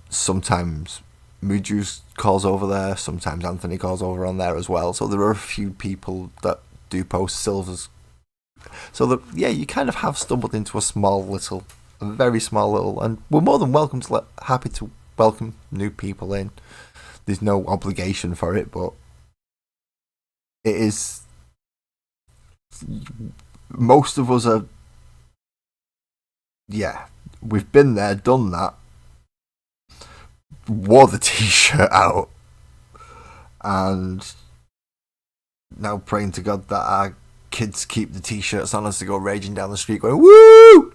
Sometimes Muju's calls over there, sometimes Anthony calls over on there as well. So there are a few people that do post Silvers. So that, yeah, you kind of have stumbled into a very small little, and we're more than happy to welcome new people in. There's no obligation for it, but it is. Most of us are. Yeah, we've been there, done that, wore the t-shirt out, and now praying to God that our kids keep the t-shirts on as they go raging down the street going, woo!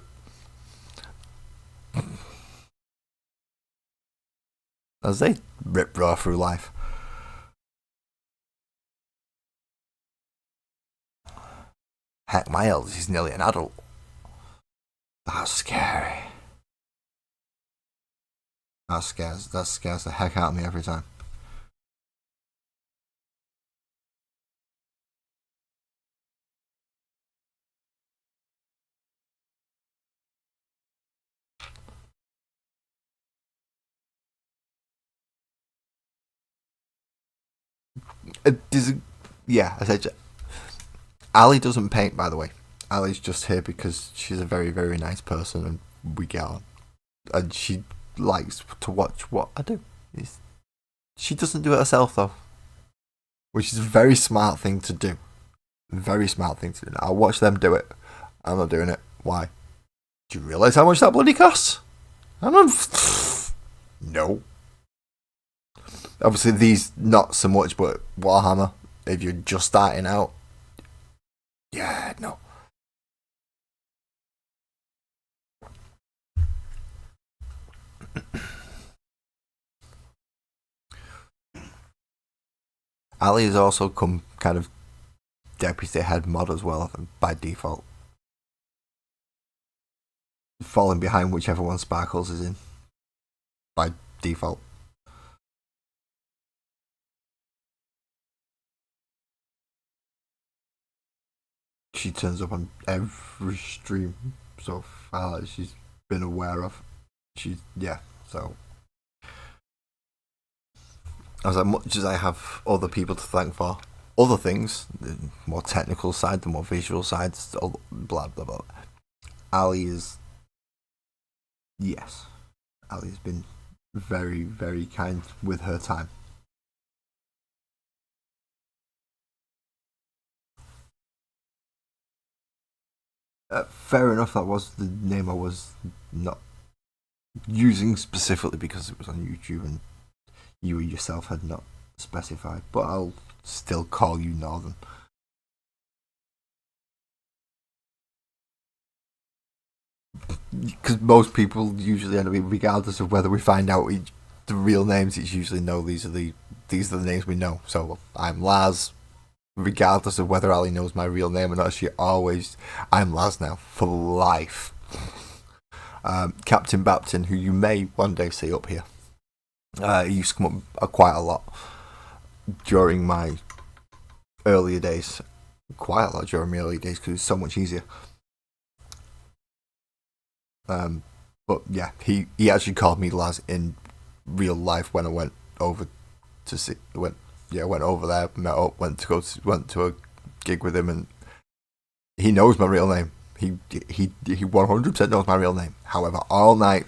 As they rip raw through life. Heck, my eldest is nearly an adult. That's scary. That scares the heck out of me every time. Yeah, I said, Ali doesn't paint, by the way. Ali's just here because she's a very, very nice person and we get on. And she likes to watch what I do. She doesn't do it herself, though. Which is a very smart thing to do. Very smart thing to do. I'll watch them do it. I'm not doing it. Why? Do you realise how much that bloody costs? I'm not... No. Obviously, these not so much, but Warhammer, if you're just starting out, yeah, no. Ali has also come kind of deputy head mod as well, by default. Falling behind whichever one Sparkles is in, by default. She turns up on every stream so far that she's been aware of. So as much as I have other people to thank for other things, the more technical side, the more visual side, blah blah blah, Ali is, yes, Ali's been very, very kind with her time. Fair enough, that was the name I was not using specifically because it was on YouTube and you yourself had not specified, but I'll still call you Northern. Because most people usually end up, regardless of whether we find out the real names, it's usually no, these are the names we know. So I'm Laz, regardless of whether Ali knows my real name or not. I'm Laz now for life. Captain Baptin, who you may one day see up here. He used to come up quite a lot during my earlier days. Quite a lot during my early days because it's so much easier. But yeah, he actually called me Laz in real life when I went over to see. Went over there, met up, went to a gig with him, and he knows my real name. He 100% knows my real name. However, all night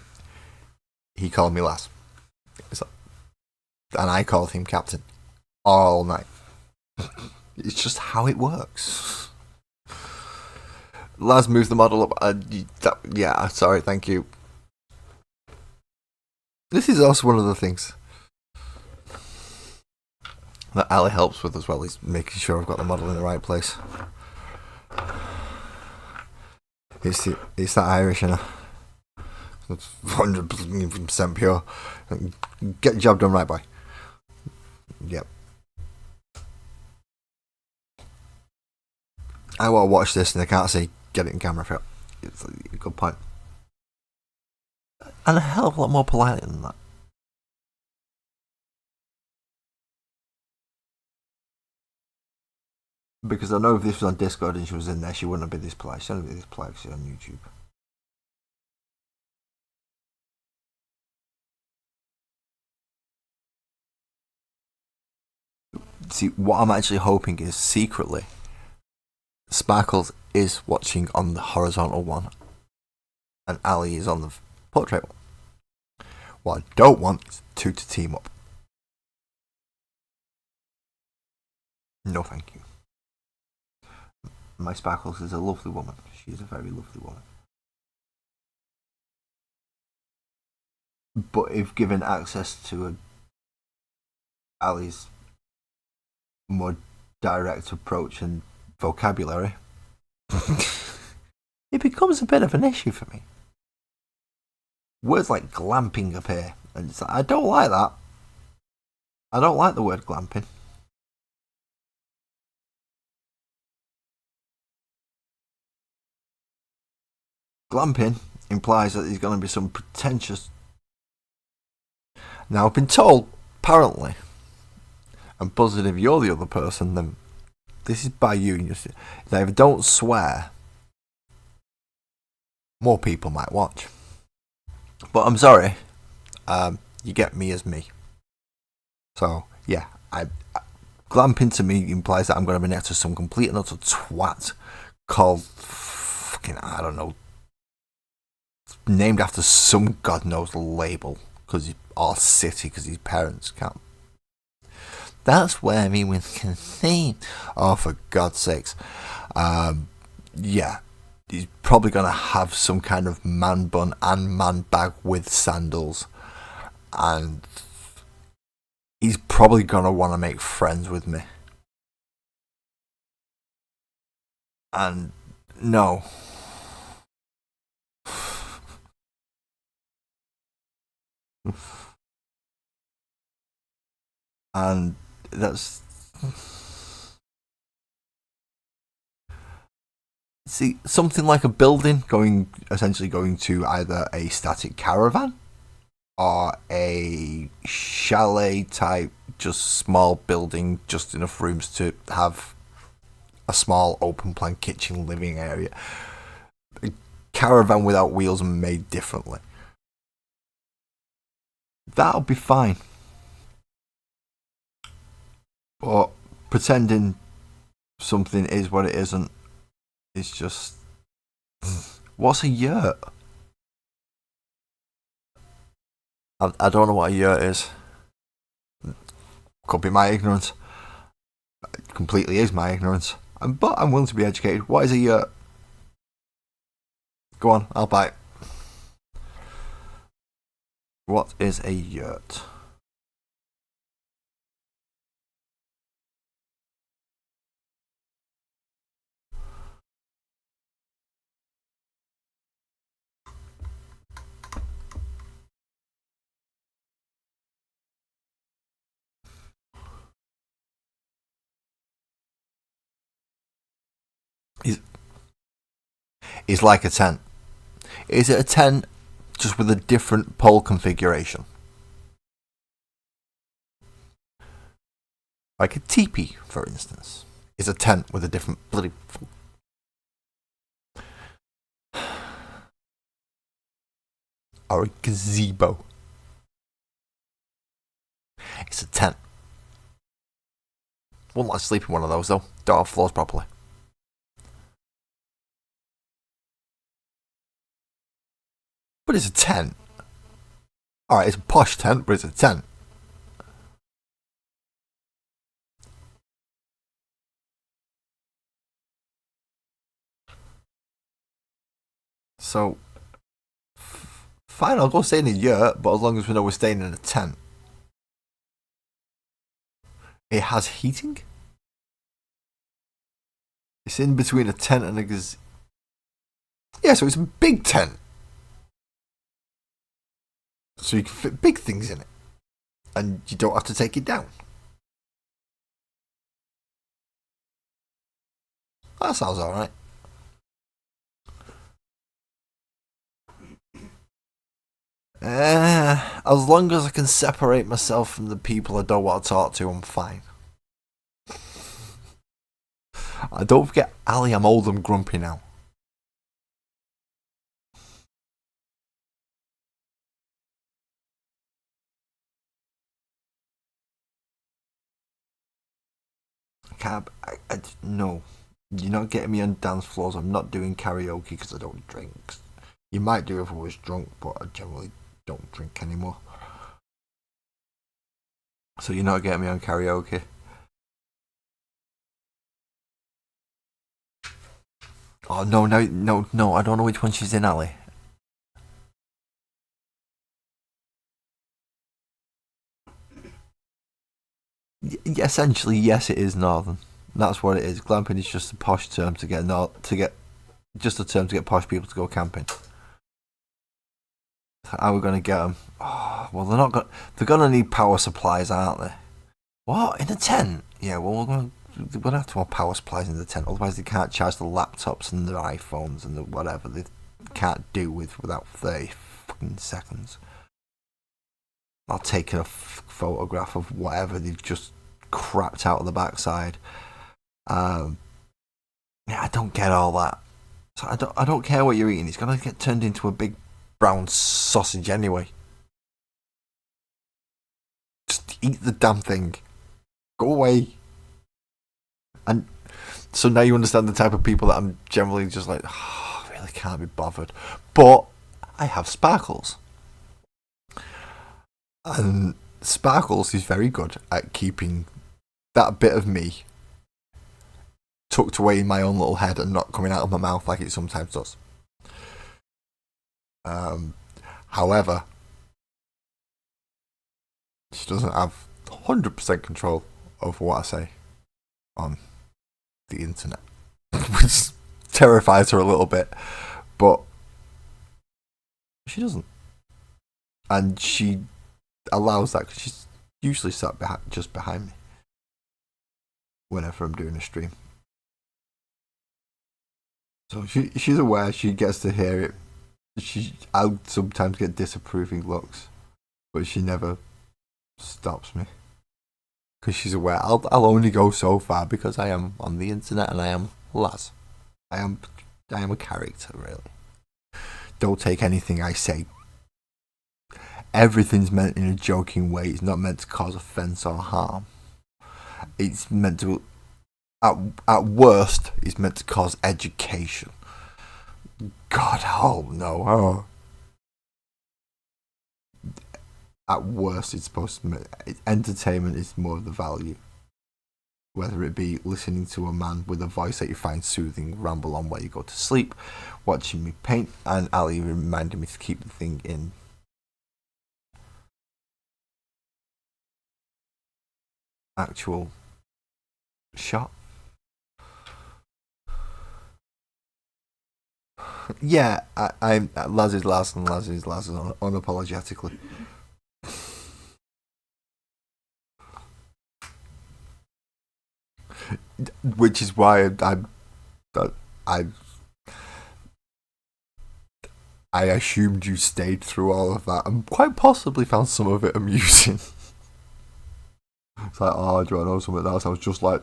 he called me Laz, and I called him Captain all night. It's just how it works. Laz moves the model up. Sorry, thank you. This is also one of the things that Ali helps with as well, is making sure I've got the model in the right place. It's that Irish, you know. It's 100% pure. Get the job done right, boy. Yep. I want to watch this and I can't see. Get it in camera for it. It's a good point. And a hell of a lot more politely than that. Because I know if this was on Discord and she was in there, she wouldn't have been this polite. She wouldn't be this polite because she's on YouTube. See, what I'm actually hoping is secretly Sparkles is watching on the horizontal one and Ali is on the portrait one. What I don't want is two to team up. No thank you. My Sparkles is a lovely woman. She is a very lovely woman. But if given access to Ali's more direct approach and vocabulary, it becomes a bit of an issue for me. Words like glamping appear, and it's like, I don't like that. I don't like the word glamping. Glamping implies that there's going to be some pretentious. Now, I've been told, apparently, and buzzing if you're the other person, then this is by you. That if I don't swear, more people might watch. But I'm sorry, you get me as me. So, yeah, glamping to me implies that I'm going to be next to some complete and utter twat called fucking, I don't know, named after some god knows label, or city, because his parents can't. That's where me with conceit. Oh, for God's sakes. Yeah, he's probably going to have some kind of man bun and man bag with sandals. And he's probably going to want to make friends with me. And no. And that's. See, something like a building essentially going to either a static caravan or a chalet type, just small building, just enough rooms to have a small open plan kitchen living area. A caravan without wheels and made differently. That'll be fine. But pretending something is what it isn't, it's just. What's a yurt? I don't know what a yurt is. Could be my ignorance. It completely is my ignorance. But I'm willing to be educated. What is a yurt? Go on, I'll bite. What is a yurt? It's like a tent. Is it a tent just with a different pole configuration? Like a teepee, for instance, is a tent with a different bloody. Or a gazebo. It's a tent. Wouldn't like to sleep in one of those though. Don't have floors properly. But it's a tent. Alright, it's a posh tent, but it's a tent. So, fine, I'll go stay in a yurt, but as long as we know we're staying in a tent. It has heating? It's in between a tent and a yeah, so it's a big tent. So you can fit big things in it. And you don't have to take it down. That sounds alright. As long as I can separate myself from the people I don't want to talk to, I'm fine. Don't forget, Ali, I'm old and grumpy now. No. You're not getting me on dance floors. I'm not doing karaoke because I don't drink. You might do if I was drunk, but I generally don't drink anymore. So you're not getting me on karaoke. Oh no, I don't know which one she's in, Ali. Essentially, yes, it is northern. That's what it is. Glamping is just a posh term to get just a term to get posh people to go camping. How are we going to get them? Oh, well, they're going to need power supplies, aren't they? What, in a tent? Yeah, well, we're going to have to have power supplies in the tent, otherwise they can't charge the laptops and their iPhones and the whatever they can't do without 30 fucking seconds. I'll take a photograph of whatever they've just crapped out of the backside. Yeah, I don't get all that. So I don't care what you're eating. It's gonna get turned into a big brown sausage anyway. Just eat the damn thing. Go away. And so now you understand the type of people that I'm generally just like, oh, I really can't be bothered. But I have Sparkles. And Sparkles is very good at keeping that bit of me tucked away in my own little head and not coming out of my mouth like it sometimes does. However, she doesn't have 100% control over what I say on the internet, which terrifies her a little bit, but she doesn't. And she allows that because she's usually sat just behind me whenever I'm doing a stream. So she's aware, she gets to hear it. I'll sometimes get disapproving looks, but she never stops me. Because she's aware I'll only go so far because I am on the internet and I am Laz. I am a character, really. Don't take anything I say. Everything's meant in a joking way. It's not meant to cause offence or harm. It's meant to, at worst, it's meant to cause education. God, oh no. Oh. At worst, it's supposed to entertainment is more of the value. Whether it be listening to a man with a voice that you find soothing ramble on while you go to sleep, watching me paint, and Ali reminding me to keep the thing in actual shot. Yeah, I'm Laz is Laz and Laz is Laz unapologetically. Which is why I assumed you stayed through all of that and quite possibly found some of it amusing. It's like, oh, do you want to know something else? I was just like,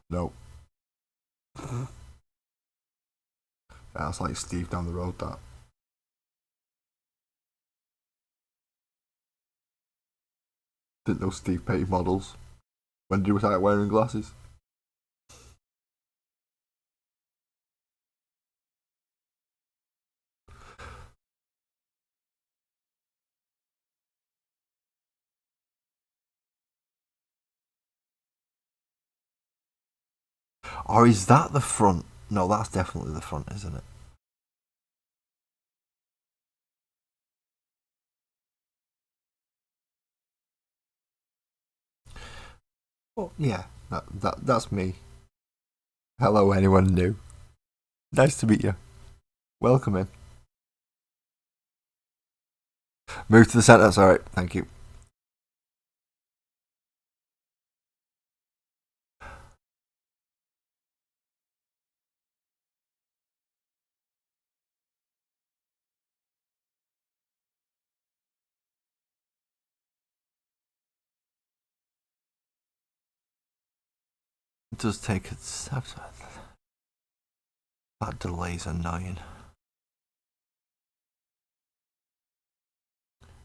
no. That's like Steve down the road, that. Didn't know Steve painted models. When did you start wearing glasses? Or is that the front? No, that's definitely the front, isn't it? Oh, yeah, that's me. Hello, anyone new. Nice to meet you. Welcome in. Move to the centre, that's alright, thank you. It does take a step. That delay's annoying.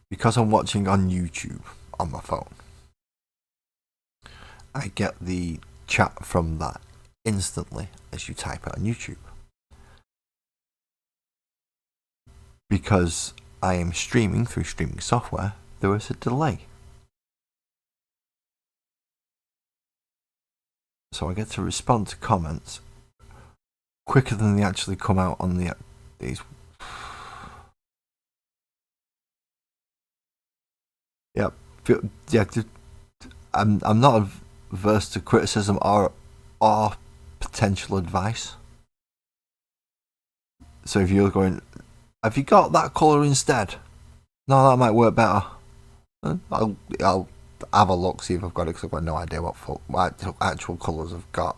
Because I'm watching on YouTube on my phone, I get the chat from that instantly as you type it on YouTube. Because I am streaming through streaming software, there is a delay. So I get to respond to comments quicker than they actually come out on these. Yep. Yeah. I'm not averse to criticism or potential advice. So if you're going, have you got that colour instead? No, that might work better. I'll have a look, see if I've got it, because I've got no idea what actual colours I've got.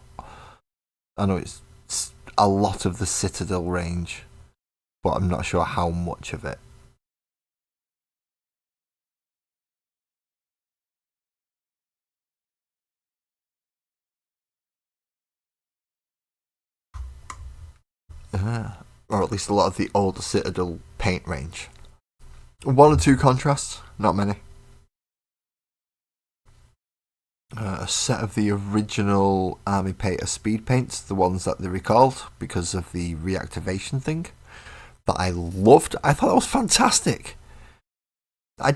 I know it's a lot of the Citadel range, but I'm not sure how much of it. Or at least a lot of the older Citadel paint range. 1 or 2 contrasts, not many. A set of the original Army Painter speed paints, the ones that they recalled because of the reactivation thing, that I loved. I thought that was fantastic. I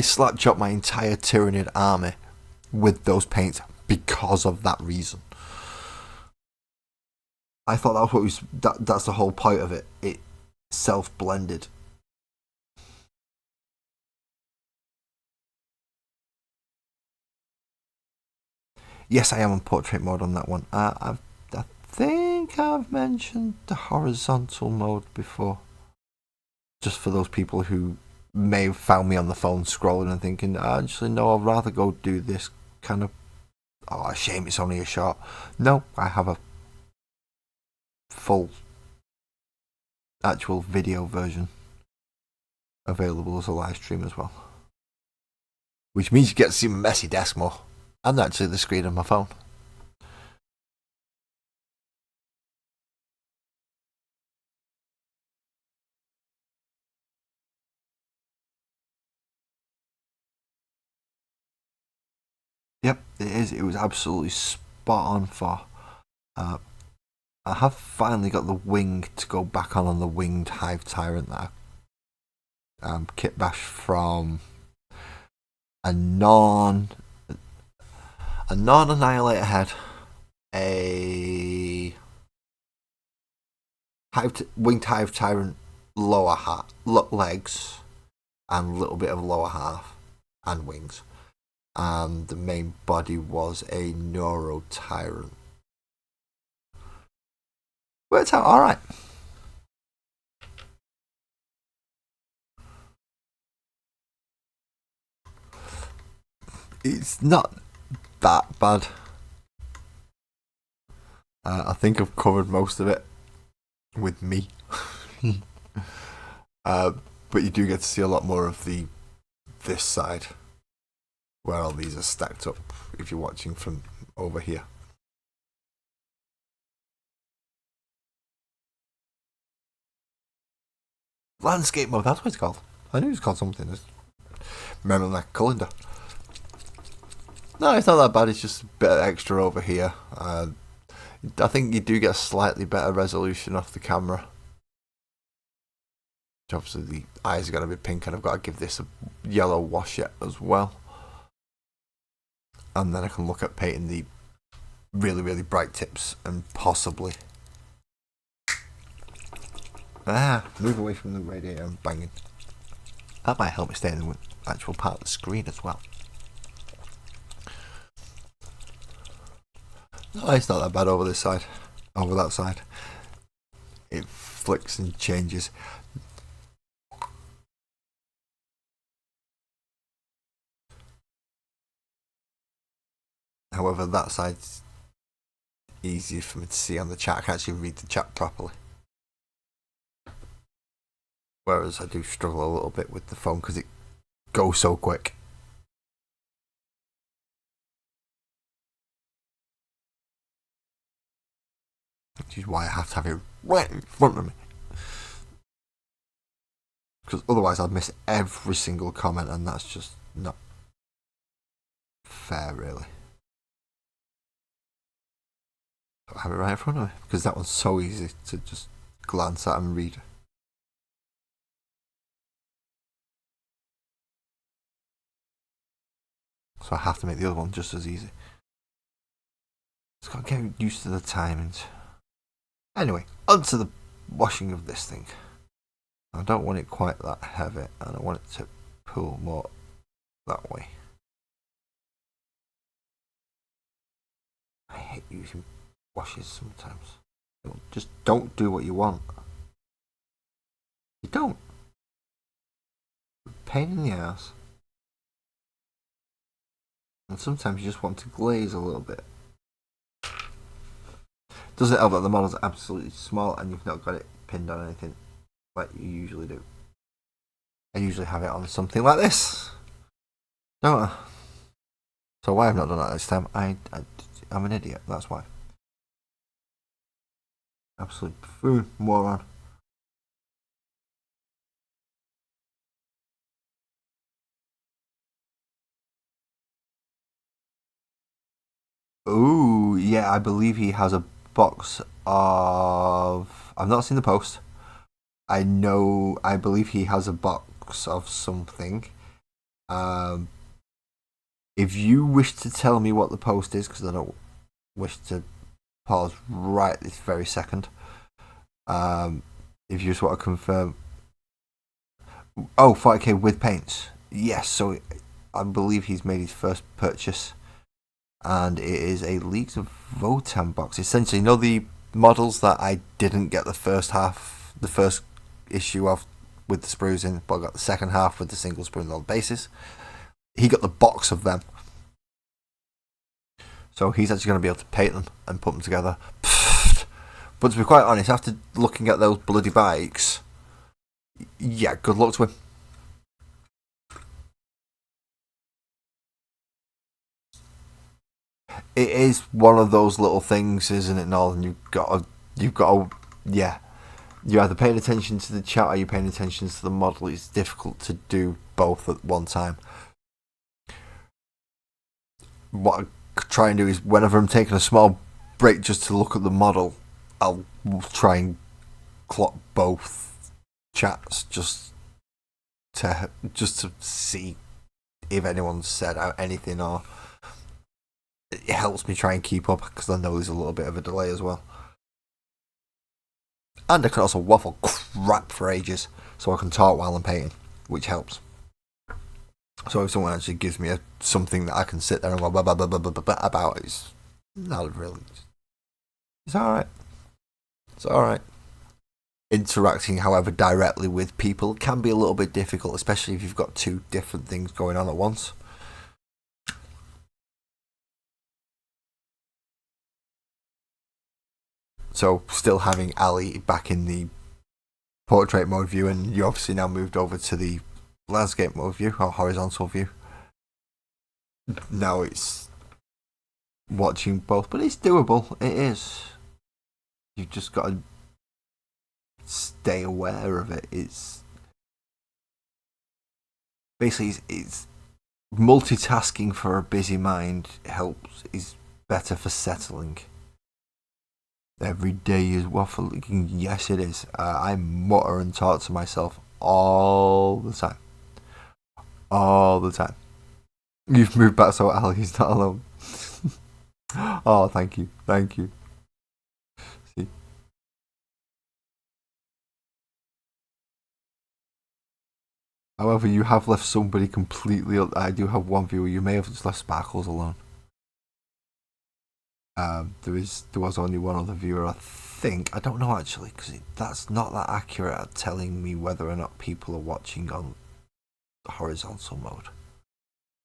slap-chopped my entire Tyranid army with those paints because of that reason. I thought that was that's the whole point of it. It self-blended. Yes, I am on portrait mode on that one. I think I've mentioned the horizontal mode before. Just for those people who may have found me on the phone scrolling and thinking, actually, no, I'd rather go do this kind of. Oh, a shame it's only a short. No, I have a full actual video version available as a live stream as well. Which means you get to see my messy desk more. And actually the screen of my phone. Yep, it is. It was absolutely spot on for. I have finally got the wing to go back on the winged Hive Tyrant that I kit bash from a non-annihilator head, a winged Hive Tyrant lower legs, and a little bit of lower half and wings. And the main body was a Neuro Tyrant. Worked out alright. It's not that bad. I think I've covered most of it with me. But you do get to see a lot more of this side, where all these are stacked up if you're watching from over here. Landscape mode, that's what it's called. I knew it was called something. Remember that calendar. No, it's not that bad, it's just a bit extra over here. I think you do get a slightly better resolution off the camera. Obviously the eyes are going to be pink, and I've got to give this a yellow wash yet as well. And then I can look at painting the really, really bright tips and possibly... move away from the radiator and banging. That might help me stay in the actual part of the screen as well. Oh, it's not that bad over this side. Over that side. It flicks and changes. However, that side's easier for me to see on the chat. I can actually read the chat properly. Whereas I do struggle a little bit with the phone because it goes so quick. Which is why I have to have it right in front of me. Because otherwise I'd miss every single comment, and that's just not fair, really. I have it right in front of me because that one's so easy to just glance at and read. So I have to make the other one just as easy. Just got to get used to the timings. Anyway, onto the washing of this thing. I don't want it quite that heavy, and I want it to pull more that way. I hate using washes sometimes. Just don't do what you want. You don't. Pain in the ass. And sometimes you just want to glaze a little bit. Doesn't help that the model's absolutely small and you've not got it pinned on anything like you usually do. I usually have it on something like this, don't I? So why I've not done that this time? I'm an idiot, that's why. Absolute buffoon, moron. Ooh, yeah, I believe he has a box of... I've not seen the post. I believe he has a box of something. If you wish to tell me what the post is, because I don't wish to pause right this very second. If you just want to confirm... Oh, 40k with paints. Yes, so I believe he's made his first purchase. And it is a Leagues of Votann box. Essentially, you know the models that I didn't get the first issue of with the sprues in, but I got the second half with the single sprue on the bases. He got the box of them. So he's actually going to be able to paint them and put them together. But to be quite honest, after looking at those bloody bikes, yeah, good luck to him. It is one of those little things, isn't it, Nolan? You've got to, yeah. You're either paying attention to the chat or you're paying attention to the model. It's difficult to do both at one time. What I try and do is, whenever I'm taking a small break just to look at the model, I'll try and clock both chats just to see if anyone's said anything, or it helps me try and keep up because I know there's a little bit of a delay as well. And I can also waffle crap for ages, so I can talk while I'm painting, which helps. So if someone actually gives me something that I can sit there and go blah, blah, blah, blah, blah, blah, about, it's not really. It's alright. It's alright. Interacting, however, directly with people can be a little bit difficult, especially if you've got two different things going on at once. So, still having Ali back in the portrait mode view, and you obviously now moved over to the landscape mode view, or horizontal view. Now it's watching both, but it's doable. It is. You've just got to stay aware of it. It's basically it's multitasking for a busy mind is better for settling. Every day is waffling. Yes, it is. I mutter and talk to myself all the time. All the time. You've moved back so Ali's not alone. Oh, thank you. Thank you. See. However, you have left somebody completely... I do have one viewer. You may have just left Sparkles alone. There was only one other viewer, I think. I don't know actually, because that's not that accurate at telling me whether or not people are watching on horizontal mode.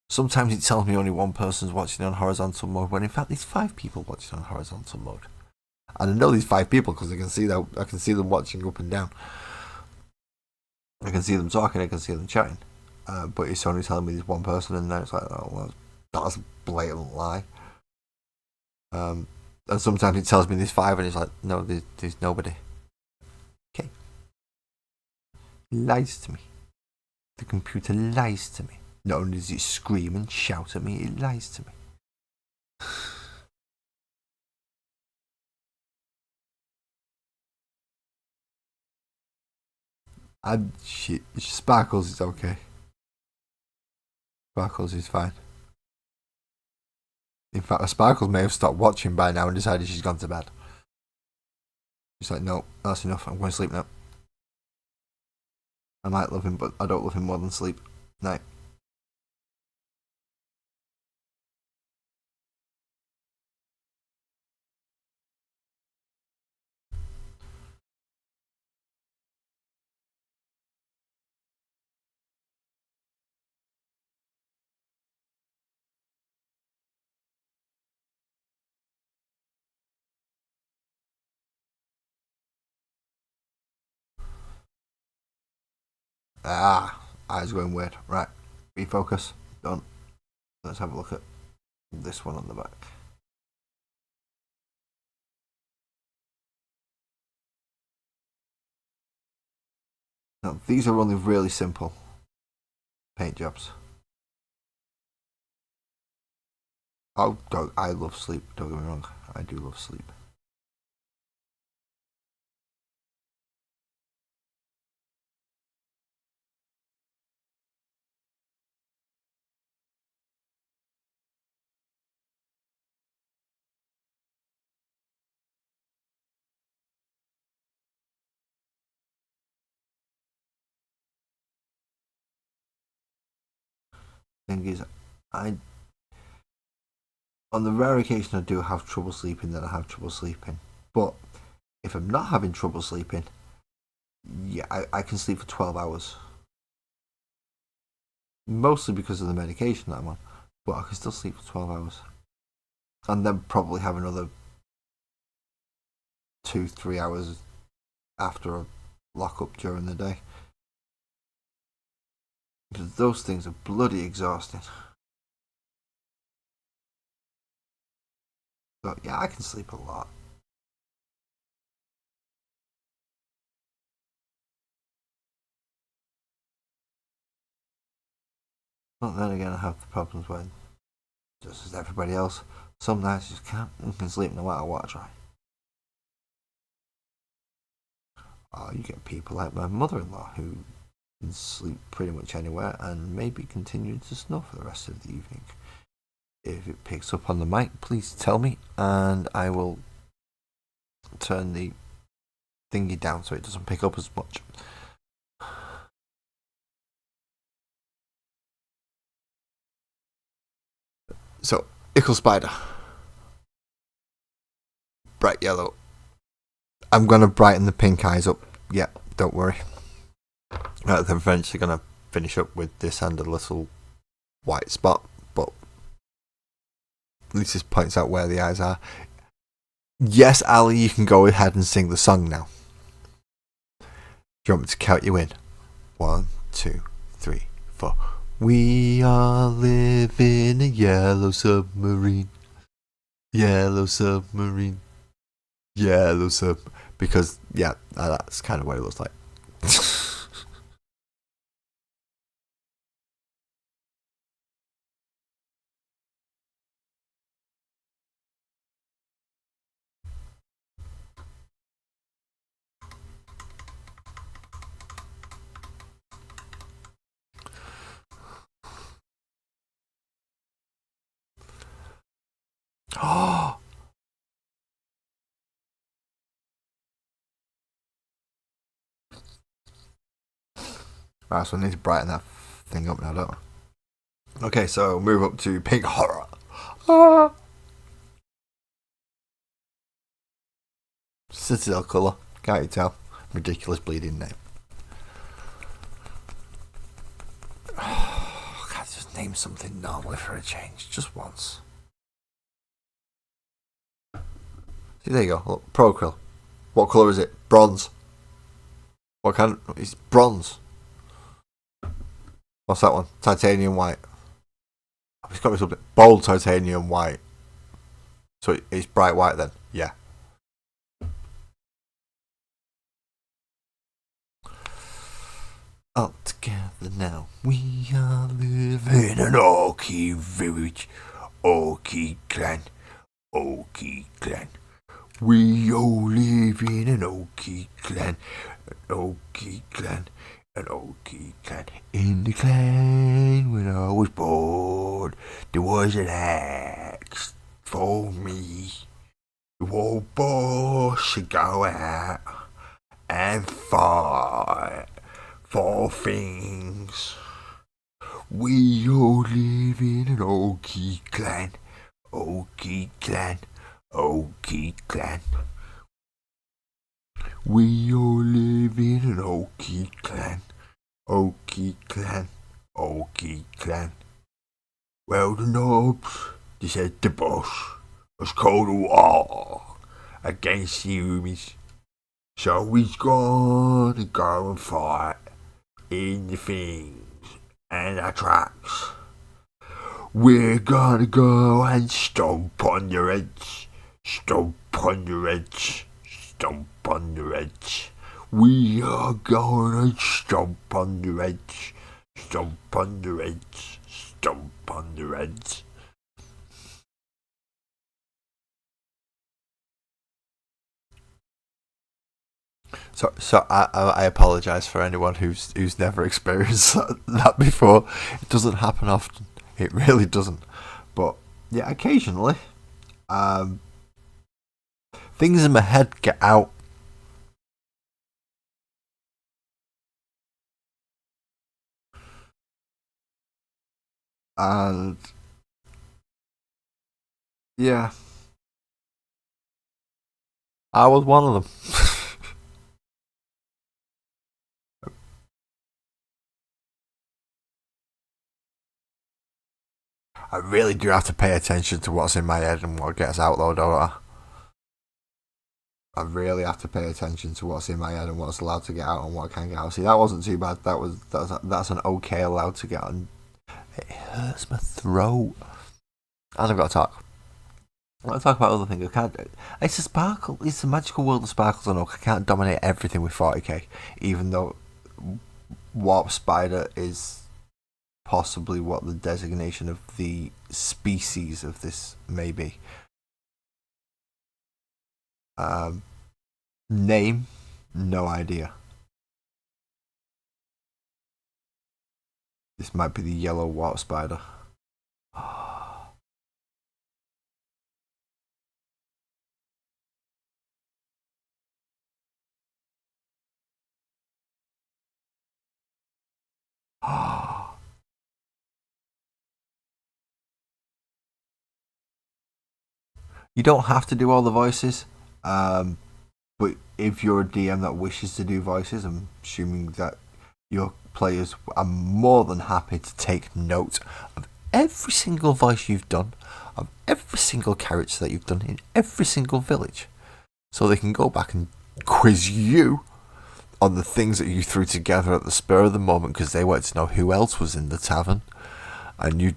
Sometimes it tells me only one person's watching on horizontal mode, when in fact there's 5 people watching on horizontal mode. And I know these 5 people because I can see them watching up and down. I can see them talking, I can see them chatting. But it's only telling me there's one person, and then it's like, oh, well, that's a blatant lie. And sometimes it tells me there's 5, and it's like, no, there's nobody. Okay. It lies to me. The computer lies to me. Not only does it scream and shout at me, it lies to me. Shit, Sparkles is okay. Sparkles is fine. In fact, Sparkles may have stopped watching by now and decided she's gone to bed. She's like, no, that's enough, I'm going to sleep now. I might love him, but I don't love him more than sleep. Night. Eyes going weird. Right, refocus. Done. Let's have a look at this one on the back. Now, these are only really simple paint jobs. Oh, I love sleep, don't get me wrong. I do love sleep. Thing is, on the rare occasion I do have trouble sleeping, then I have trouble sleeping. But if I'm not having trouble sleeping, yeah, I can sleep for 12 hours. Mostly because of the medication that I'm on, but I can still sleep for 12 hours. And then probably have another 2-3 hours after a lock up during the day. Because those things are bloody exhausting. But yeah, I can sleep a lot. But then again, I have the problems when, just as everybody else, some nights you just can't and can sleep no matter what I try. You get people like my mother-in-law who can sleep pretty much anywhere and maybe continue to snore for the rest of the evening. If it picks up on the mic, please tell me, and I will turn the thingy down so it doesn't pick up as much. So, Ickle Spider. Bright yellow. I'm going to brighten the pink eyes up. Yeah, don't worry. They're eventually going to finish up with this and a little white spot, but at least this points out where the eyes are. Yes, Ali, you can go ahead and sing the song now. Do you want me to count you in? 1, 2, 3, 4. We all live in a yellow submarine. Yellow submarine. Yellow sub. Because, yeah, that's kind of what it looks like. Oh! Right, so I need to brighten that thing up now, don't I? Okay, so move up to pink horror. Ah! Citadel colour. Can't you tell? Ridiculous bleeding name. Can't just name something normally for a change, just once. See, there you go. Look, Procryl. What colour is it? Bronze. What kind? It's bronze. What's that one? Titanium white. It's got to be something. Bold titanium white. So it's bright white then? Yeah. All together now. We are living in an Orky village. Orky clan. Orky clan. We all live in an Orky clan. An Orky clan. An Orky clan. In the clan when I was born, there was an axe for me. The old boss should go out and fight for things. We all live in an Orky clan. Orky clan. Orky clan. We all live in an Orky clan. Orky clan. Orky clan. Well, the knobs, they said the boss was called a war against the humans. So he's gonna go and fight in the things and the tracks. We're gonna go and stomp on your heads. Stomp on your heads. Stomp on your heads. We are gonna stomp on your heads. Stomp on your heads. Stomp on your heads. So I apologise for anyone who's never experienced that before. It doesn't happen often. It really doesn't. But yeah, occasionally, things in my head get out. And yeah, I was one of them. I really do have to pay attention to what's in my head and what gets out though, don't I? I really have to pay attention to what's in my head and what's allowed to get out and what can get out. See, that wasn't too bad. That's an okay allowed to get out. It hurts my throat. And I've got to talk. I want to talk about other things. I can't. It's a sparkle. It's a magical world of sparkles and oak. I can't dominate everything with 40k, even though Warp Spider is possibly what the designation of the species of this may be. Name, no idea. This might be the yellow Warp Spider. You don't have to do all the voices, but if you're a DM that wishes to do voices, I'm assuming that your players are more than happy to take note of every single voice you've done, of every single character that you've done in every single village, so they can go back and quiz you on the things that you threw together at the spur of the moment because they wanted to know who else was in the tavern, and you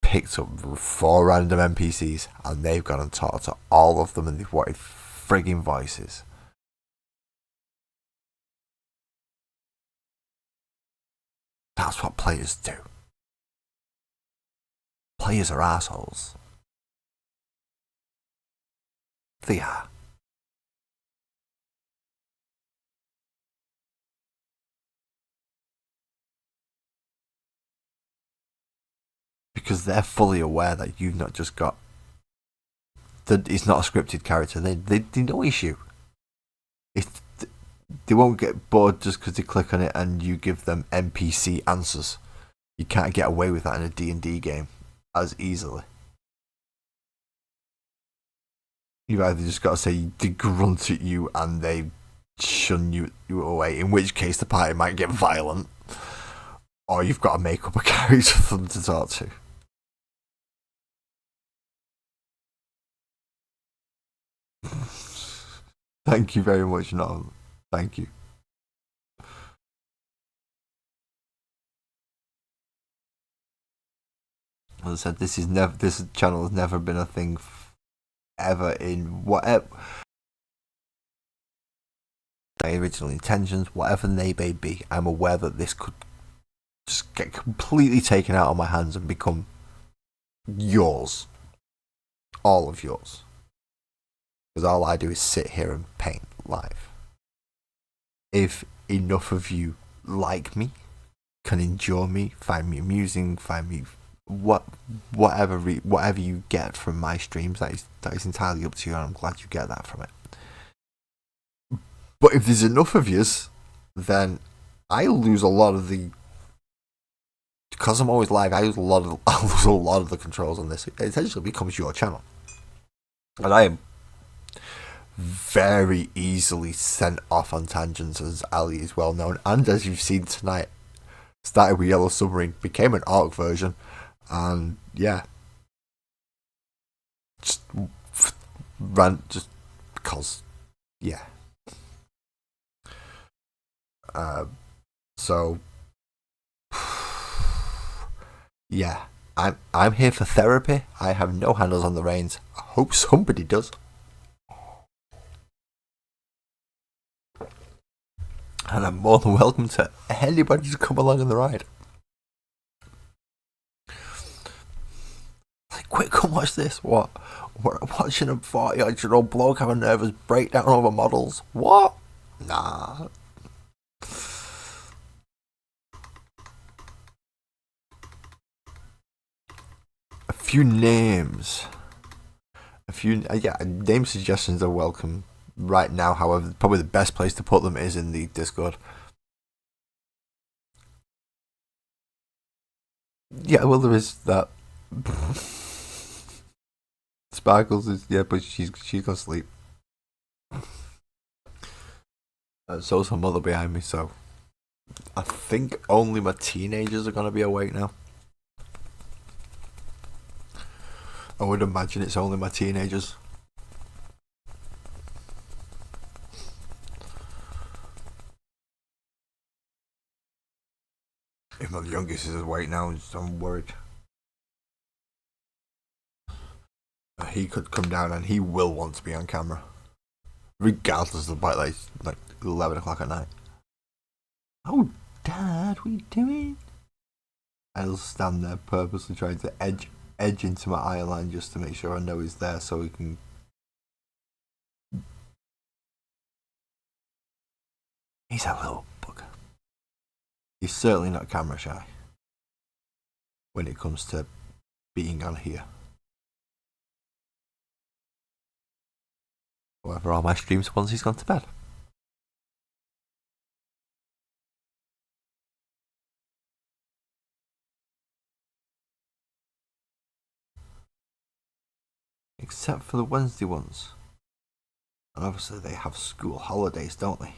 picked up 4 random NPCs and they've gone and talked to all of them and they've wanted frigging voices. That's what players do. Players are assholes. They are. Because they're fully aware that you've not just got that it's not a scripted character. They know issue. They won't get bored just because they click on it and you give them NPC answers. You can't get away with that in a D&D game as easily. You either just got to say they grunt at you and they shun you away, in which case the party might get violent, or you've got to make up a character for them to talk to. Thank you very much, Noel. Thank you. As I said, this channel has never been a thing ever in whatever the original intentions, whatever they may be. I'm aware that this could just get completely taken out of my hands and become yours, all of yours, because all I do is sit here and paint live. If enough of you like me, can enjoy me, find me amusing, find me whatever you get from my streams, that is entirely up to you, and I'm glad you get that from it. But if there's enough of yous, then I lose a lot of the, because I'm always live, I lose a lot of the controls on this. It essentially becomes your channel, and I am very easily sent off on tangents, as Ali is well known, and as you've seen tonight, started with Yellow Submarine, became an ARC version, and yeah, just ran just because, yeah. So yeah, I'm here for therapy. I have no handles on the reins. I hope somebody does. And I'm more than welcome to anybody to come along on the ride. Like, quick, come watch this. What? We're watching a 40-odd-year-old bloke have a nervous breakdown over models. What? Nah. A few names. Name suggestions are welcome right now. However, probably the best place to put them is in the Discord. Yeah, well, there is that. Sparkles is, yeah, but she's gonna sleep. So's her mother behind me, so I think only my teenagers are gonna be awake now. I would imagine it's only my teenagers. If my youngest is awake now, I'm worried. He could come down and he will want to be on camera, regardless of the fact that it's like 11 o'clock at night. Oh, Dad, what are you doing? I'll stand there purposely trying to edge into my eye line just to make sure I know he's there, so he can. He's a little bugger. He's certainly not camera shy when it comes to being on here. However, all my streams once he's gone to bed. Except for the Wednesday ones. And obviously they have school holidays, don't they?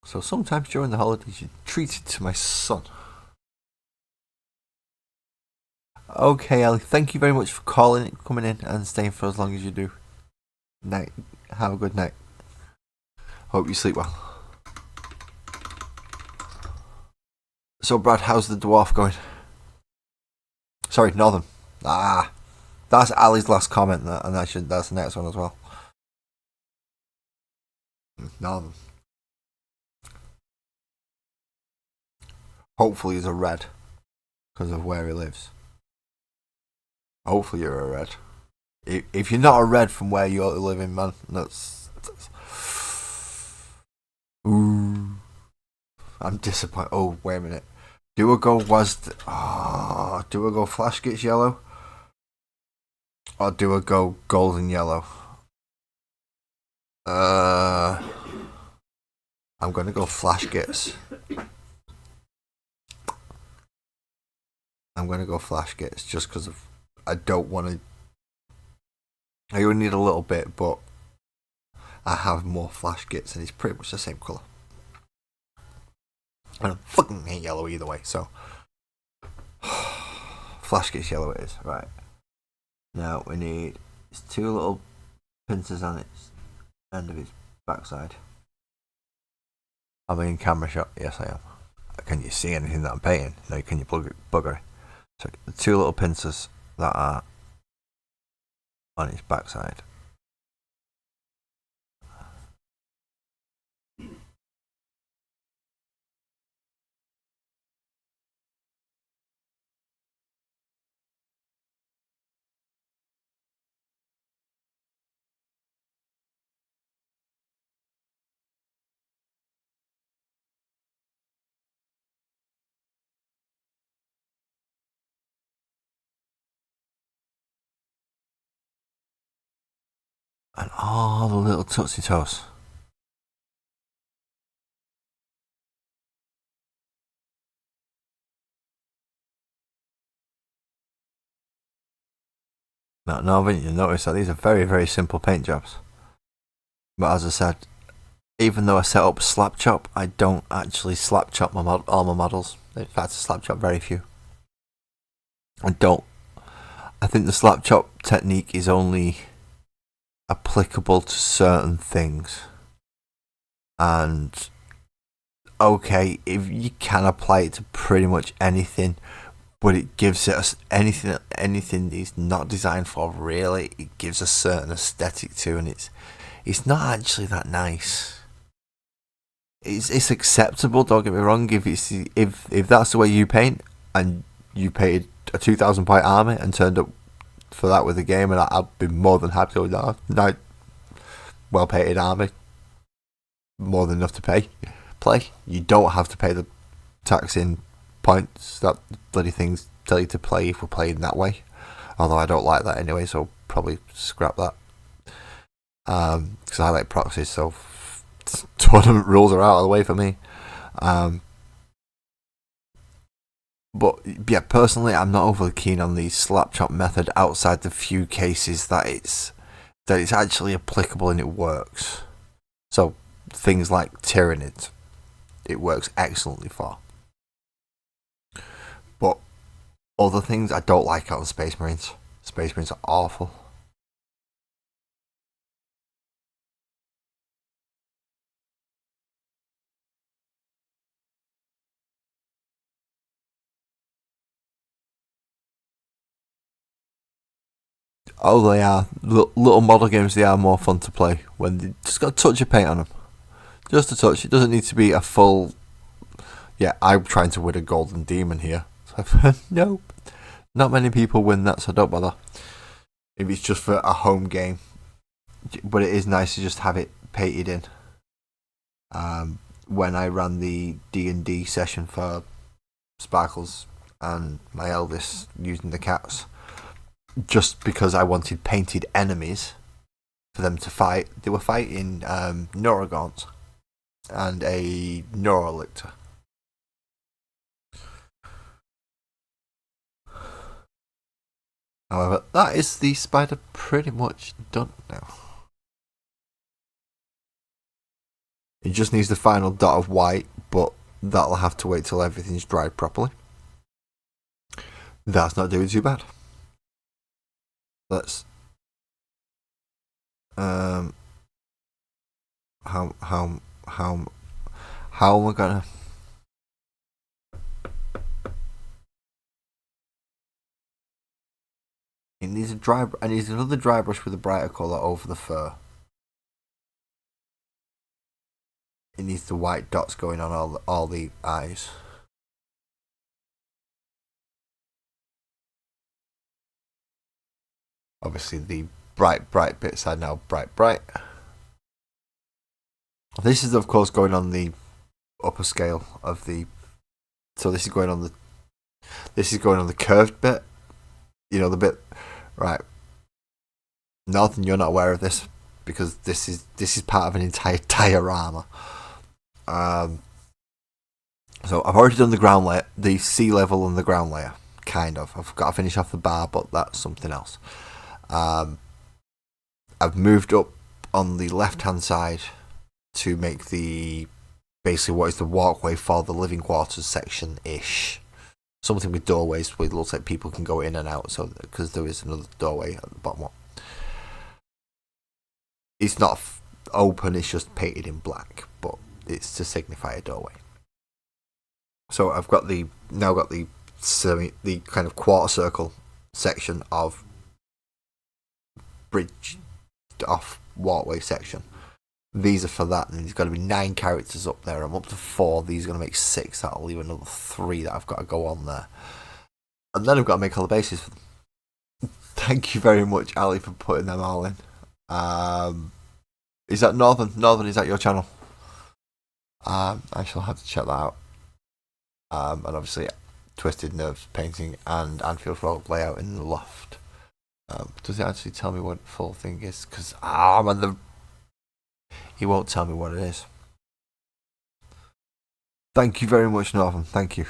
So sometimes during the holidays you're treated to my son. Okay, Ali, thank you very much for coming in and staying for as long as you do. Night. Have a good night. Hope you sleep well. So, Brad, how's the dwarf going? Sorry, Northern. That's Ali's last comment, and that's the next one as well. Northern. Hopefully he's a red, because of where he lives. Hopefully you're a red. If you're not a red from where you're living, man, that's ooh, I'm disappointed. Oh, wait a minute. Do I go Flash gets yellow, or do I go golden yellow? I'm gonna go Flash gets. I'm gonna go Flash gets just because of I don't want to I only need a little bit, but I have more flash kits and it's pretty much the same colour. And I fucking hate yellow either way, so flash kits yellow it is. Right. Now we need two little pincers on its end of its backside. Am I in camera shot? Yes, I am. Can you see anything that I'm painting? No, can you bugger it? So the two little pincers that are on its backside. And all the little Tootsie Toes. Now, haven't you noticed that these are very, very simple paint jobs? But as I said, even though I set up slap chop, I don't actually slap chop all my models. In fact, I slap chop very few. I don't. I think the slap chop technique is only applicable to certain things. And okay, if you can apply it to pretty much anything, but it gives it anything it's not designed for really. It gives a certain aesthetic to, and it's not actually that nice. It's acceptable. Don't get me wrong. If that's the way you paint, and you painted a 2,000 point army and turned up for that with the game, and I'd be more than happy to go. No, well painted army, more than enough to play. You don't have to pay the tax in points that bloody things tell you to play if we're playing that way. Although I don't like that anyway, so probably scrap that. Because I like proxies, so tournament rules are out of the way for me. But yeah, personally, I'm not overly keen on the slap chop method outside the few cases that it's actually applicable and it works. So things like Tyranids, it works excellently for. But other things I don't like out of Space Marines. Space Marines are awful. Oh, they are. Little model games, they are more fun to play when you just got a touch of paint on them. Just a touch. It doesn't need to be a full. Yeah, I'm trying to win a golden demon here. No, not many people win that, so don't bother. If it's just for a home game, but it is nice to just have it painted in. When I ran the D&D session for Sparkles and my eldest using the cats, just because I wanted painted enemies for them to fight. They were fighting Neurogaunt and a Neurolictor. However, that is the spider pretty much done now. It just needs the final dot of white, but that'll have to wait till everything's dried properly. That's not doing too bad. Let's how am I gonna it needs another dry brush with a brighter colour over the fur. It needs the white dots going on all the eyes. Obviously the bright bits are now bright. This is of course going on the upper scale of the. So this is going on the curved bit. You know, the bit right. Northern, you're not aware of this because this is part of an entire diorama. So I've already done the ground layer, the sea level and the ground layer. Kind of. I've got to finish off the bar, but that's something else. I've moved up on the left hand side to make the basically what is the walkway for the living quarters section ish. Something with doorways where it looks like people can go in and out. So because there is another doorway at the bottom one. It's not open. It's just painted in black, but it's to signify a doorway. So I've got the kind of quarter circle section of bridge off walkway section. These are for that, and there's got to be 9 characters up there. I'm up to 4. These are going to make 6. That'll leave another 3 that I've got to go on there, and then I've got to make all the bases for them. Thank you very much, Ali, for putting them all in. Is that Northern? Northern, is that your channel? I shall have to check that out. And obviously, Twisted Nerves painting and Anfield Road layout in the loft. Does it actually tell me what full thing is? Because he won't tell me what it is. Thank you very much, Northern. Thank you.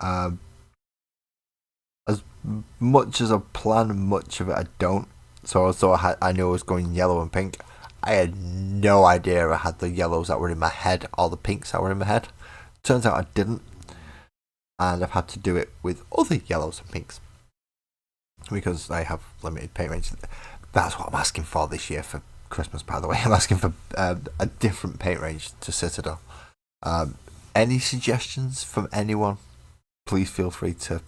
As much as I plan, much of it I don't. So I knew I was going yellow and pink. I had no idea I had the yellows that were in my head or the pinks that were in my head. Turns out I didn't. And I've had to do it with other yellows and pinks. Because I have limited paint range. That's what I'm asking for this year for Christmas, by the way. I'm asking for a different paint range to Citadel. Any suggestions from anyone? Please feel free to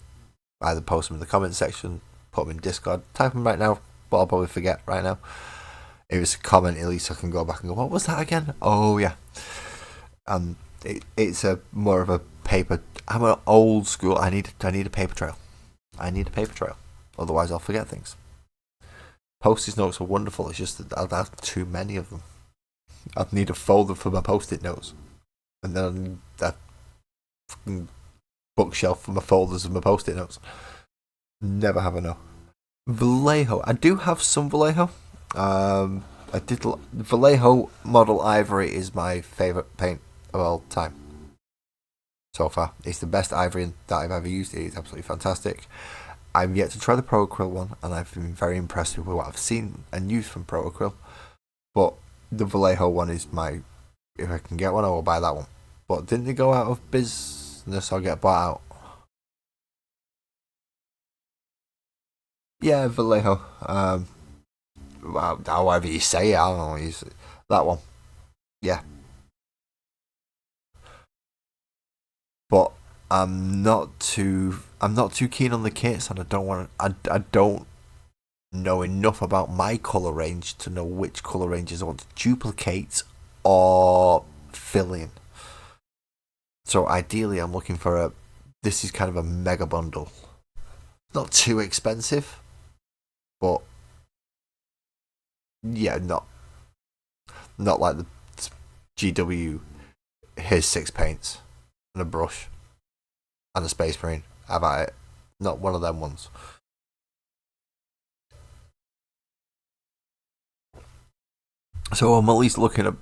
either post them in the comment section, put them in Discord, type them right now, but I'll probably forget right now. If it's a comment, at least I can go back and go, what was that again? Oh, yeah. It's a more of a paper. I'm an old school. I need a paper trail. Otherwise, I'll forget things. Post-it notes are wonderful. It's just that I'll have too many of them. I'll need a folder for my post-it notes, and then I'll need a fucking bookshelf for my folders of my post-it notes. Never have enough. Vallejo. I do have some Vallejo. Vallejo Model Ivory is my favourite paint of all time. So far, it's the best ivory that I've ever used. It is absolutely fantastic. I'm yet to try the Pro Acryl one, and I've been very impressed with what I've seen and used from Pro Acryl. But the Vallejo one is my. If I can get one, I will buy that one. But didn't they go out of business or get bought out? Yeah, Vallejo. However you say it, I don't know. That one. Yeah. But I'm not too keen on the kits, and I don't know enough about my colour range to know which colour ranges I want to duplicate or fill in. So ideally I'm looking for this is kind of a mega bundle. Not too expensive, but yeah, not like the GW. Here's 6 paints and a brush and a Space Marine. Have at it. Not one of them ones. So I'm at least looking to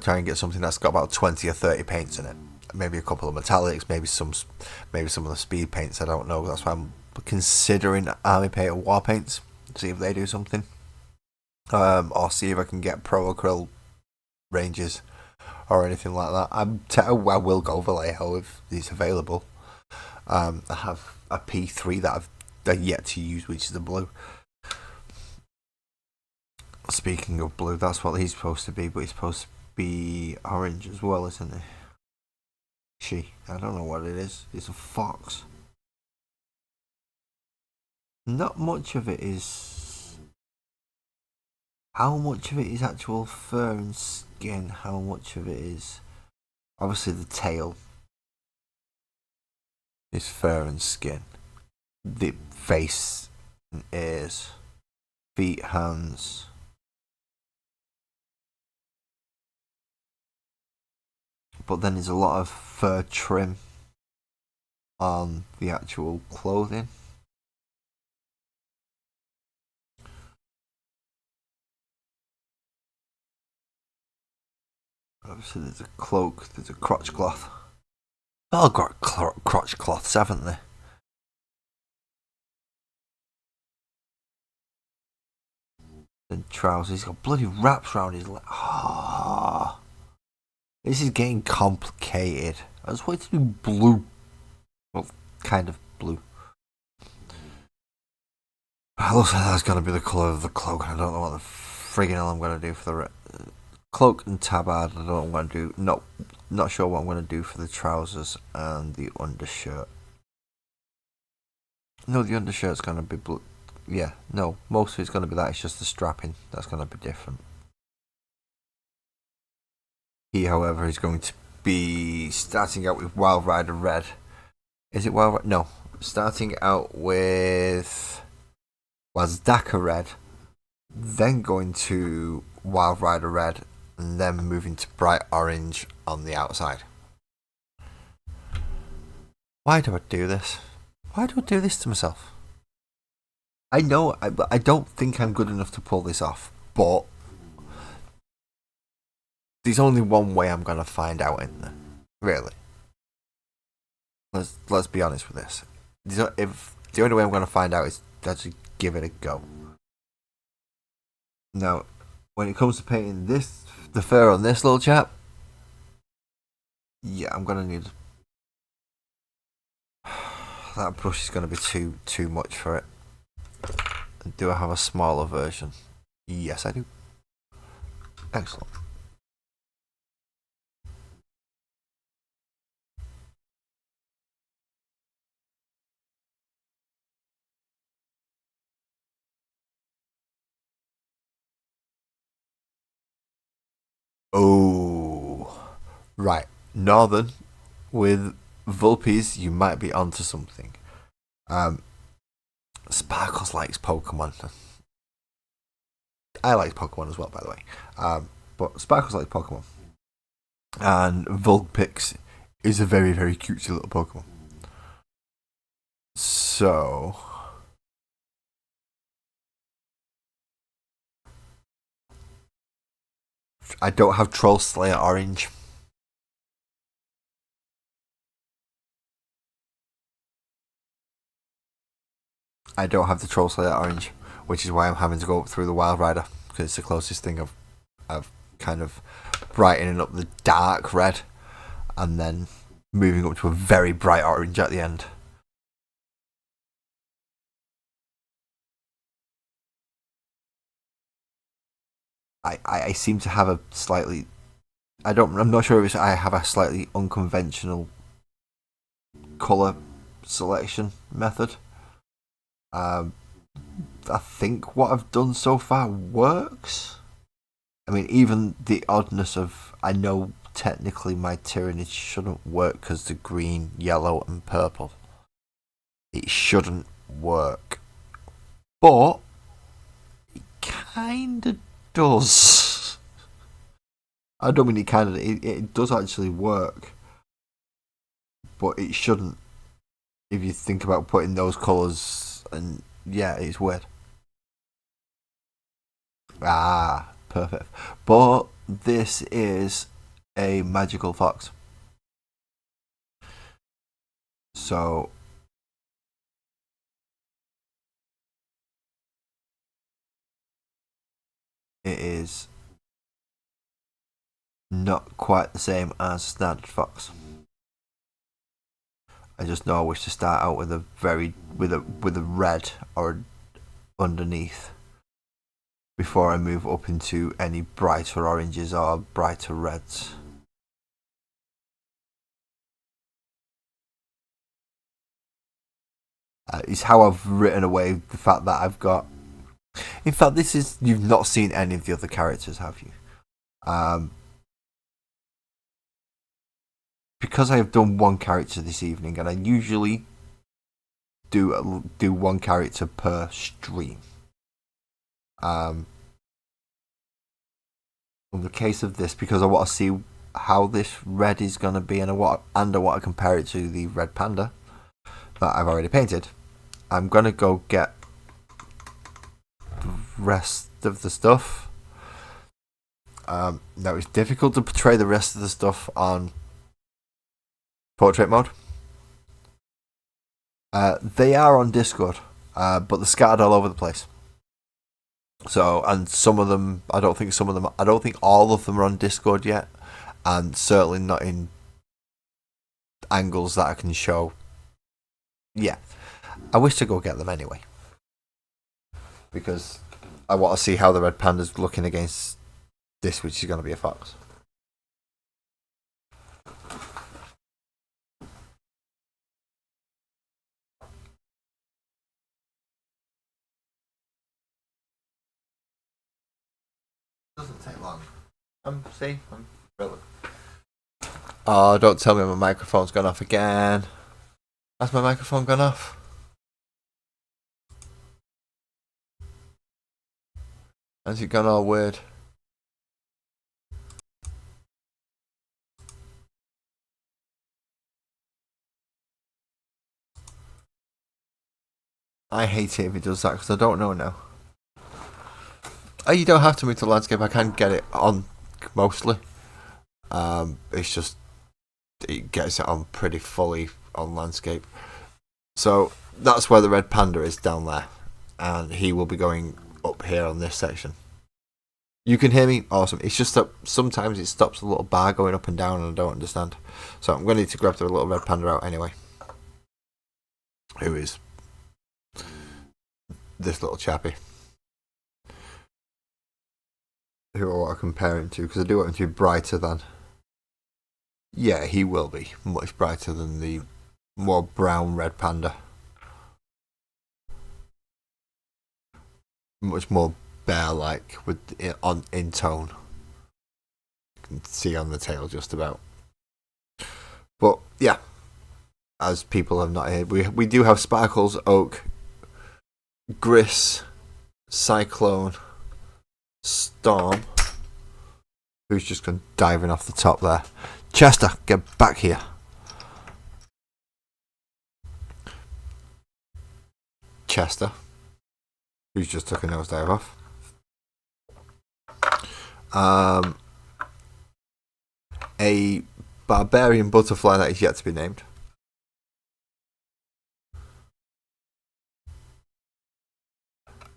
try and get something that's got about 20 or 30 paints in it. Maybe a couple of metallics, maybe some of the speed paints. I don't know. That's why I'm considering Army Paint or War Paints. See if they do something. Or see if I can get Pro Acryl ranges or anything like that. I will go Vallejo if it's available. I have a P3 that I've yet to use, which is the blue. Speaking of blue, that's what he's supposed to be, but he's supposed to be orange as well, isn't he? I don't know what it is. It's a fox. Not much of it is. How much of it is actual fur and skin? How much of it is. Obviously, the tail is fur and skin. The face and ears. Feet, hands. But then there's a lot of fur trim on the actual clothing. Obviously there's a cloak, there's a crotch cloth. They've all got crotch cloths, haven't they? and trousers. He's got bloody wraps around his leg. Oh, this is getting complicated. I just wanted to do blue. Well, kind of blue. It looks like that's going to be the colour of the cloak. I don't know what the friggin' hell I'm going to do for the cloak and tabard. I don't know what I'm going to do. Not sure what I'm going to do for the trousers and the undershirt. No, the undershirt's going to be blue. Yeah, no, most of it's going to be that. It's just the strapping that's going to be different. He, however, is going to be starting out with Wild Rider Red. Is it Wild Rider? No. Starting out with Wazdaka Red, then going to Wild Rider Red, and then moving to Bright Orange on the outside. Why do I do this? Why do I do this to myself? I know I don't think I'm good enough to pull this off, but there's only one way I'm gonna find out in there. Really. Let's be honest with this. If the only way I'm gonna find out is to actually give it a go. Now, when it comes to painting the fur on this little chap, yeah, I'm gonna need that brush is gonna be too much for it. Do I have a smaller version? Yes, I do. Excellent. Oh, right. Northern with Vulpes, you might be onto something. Sparkles likes Pokemon. I like Pokemon as well, by the way. But Sparkles likes Pokemon. And Vulpix is a very, very cutesy little Pokemon. So I don't have Troll Slayer Orange. I don't have the Troll Slayer Orange, which is why I'm having to go through the Wild Rider, because it's the closest thing I've kind of brightening up the dark red and then moving up to a very bright orange at the end. I seem to have a slightly I'm not sure if I have a slightly unconventional colour selection method. I think what I've done so far works. I mean, even the oddness of, I know technically my Tyranids shouldn't work because the green, yellow and purple. It shouldn't work. But it kinda does. I don't mean it kinda, it does actually work. But it shouldn't. If you think about putting those colours, and yeah, it's weird. Ah, perfect. But this is a magical fox. So it is not quite the same as standard fox. I just know I wish to start out with a red or underneath before I move up into any brighter oranges or brighter reds. Is how I've written away the fact that I've got. In fact, you've not seen any of the other characters, have you? Because I have done one character this evening, and I usually do one character per stream. In the case of this, because I want to see how this red is going to be, and I want to compare it to the red panda that I've already painted, I'm going to go get the rest of the stuff. Now, it's difficult to portray the rest of the stuff on portrait mode. They are on Discord, but they're scattered all over the place. So, and some of them, I don't think all of them are on Discord yet, and certainly not in angles that I can show. Yeah, I wish to go get them anyway, because I want to see how the red panda's looking against this, which is going to be a fox. Doesn't take long. I'm brilliant. Oh, don't tell me my microphone's gone off again. Has my microphone gone off? Has it gone all weird? I hate it if it does that because I don't know now. Oh, you don't have to move to landscape. I can get it on mostly. It's just it gets it on pretty fully on landscape. So that's where the red panda is down there, and he will be going up here on this section. You can hear me? Awesome. It's just that sometimes it stops the little bar going up and down, and I don't understand. So I'm going to need to grab the little red panda out anyway. Who is this little chappy? Who I want to compare him to, because I do want him to be brighter than. Yeah, he will be much brighter than the more brown red panda. Much more bear-like with in tone. You can see on the tail just about. But yeah, as people have not heard, we do have Sparkles, Oak, Gris, Cyclone, Storm, who's just gone diving off the top there. Chester, get back here. Chester, who's just took a nosedive off. A barbarian butterfly that is yet to be named.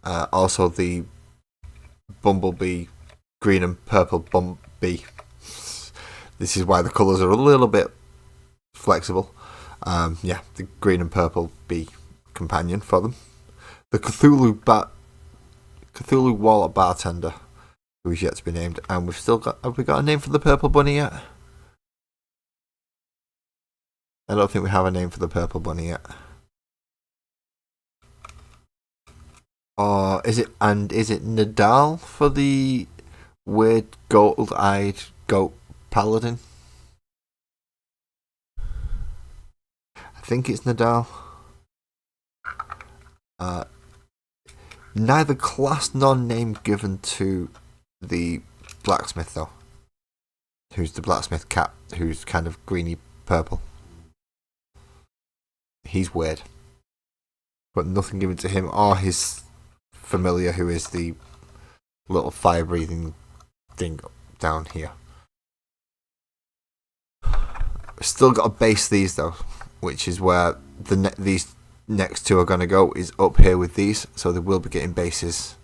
Also the bumblebee, green and purple bumblebee. This is why the colours are a little bit flexible. Yeah, the green and purple bee companion for them. The Cthulhu Wallet bartender, who is yet to be named, and have we got a name for the purple bunny yet? I don't think we have a name for the purple bunny yet. Is it Nadal for the weird gold-eyed goat paladin? I think it's Nadal. Neither class nor name given to the blacksmith though. Who's the blacksmith cat? Who's kind of greeny purple. He's weird, but nothing given to him or his familiar, who is the little fire breathing thing down here. Still got to base these though, which is where these next two are going to go, is up here with these, so they will be getting bases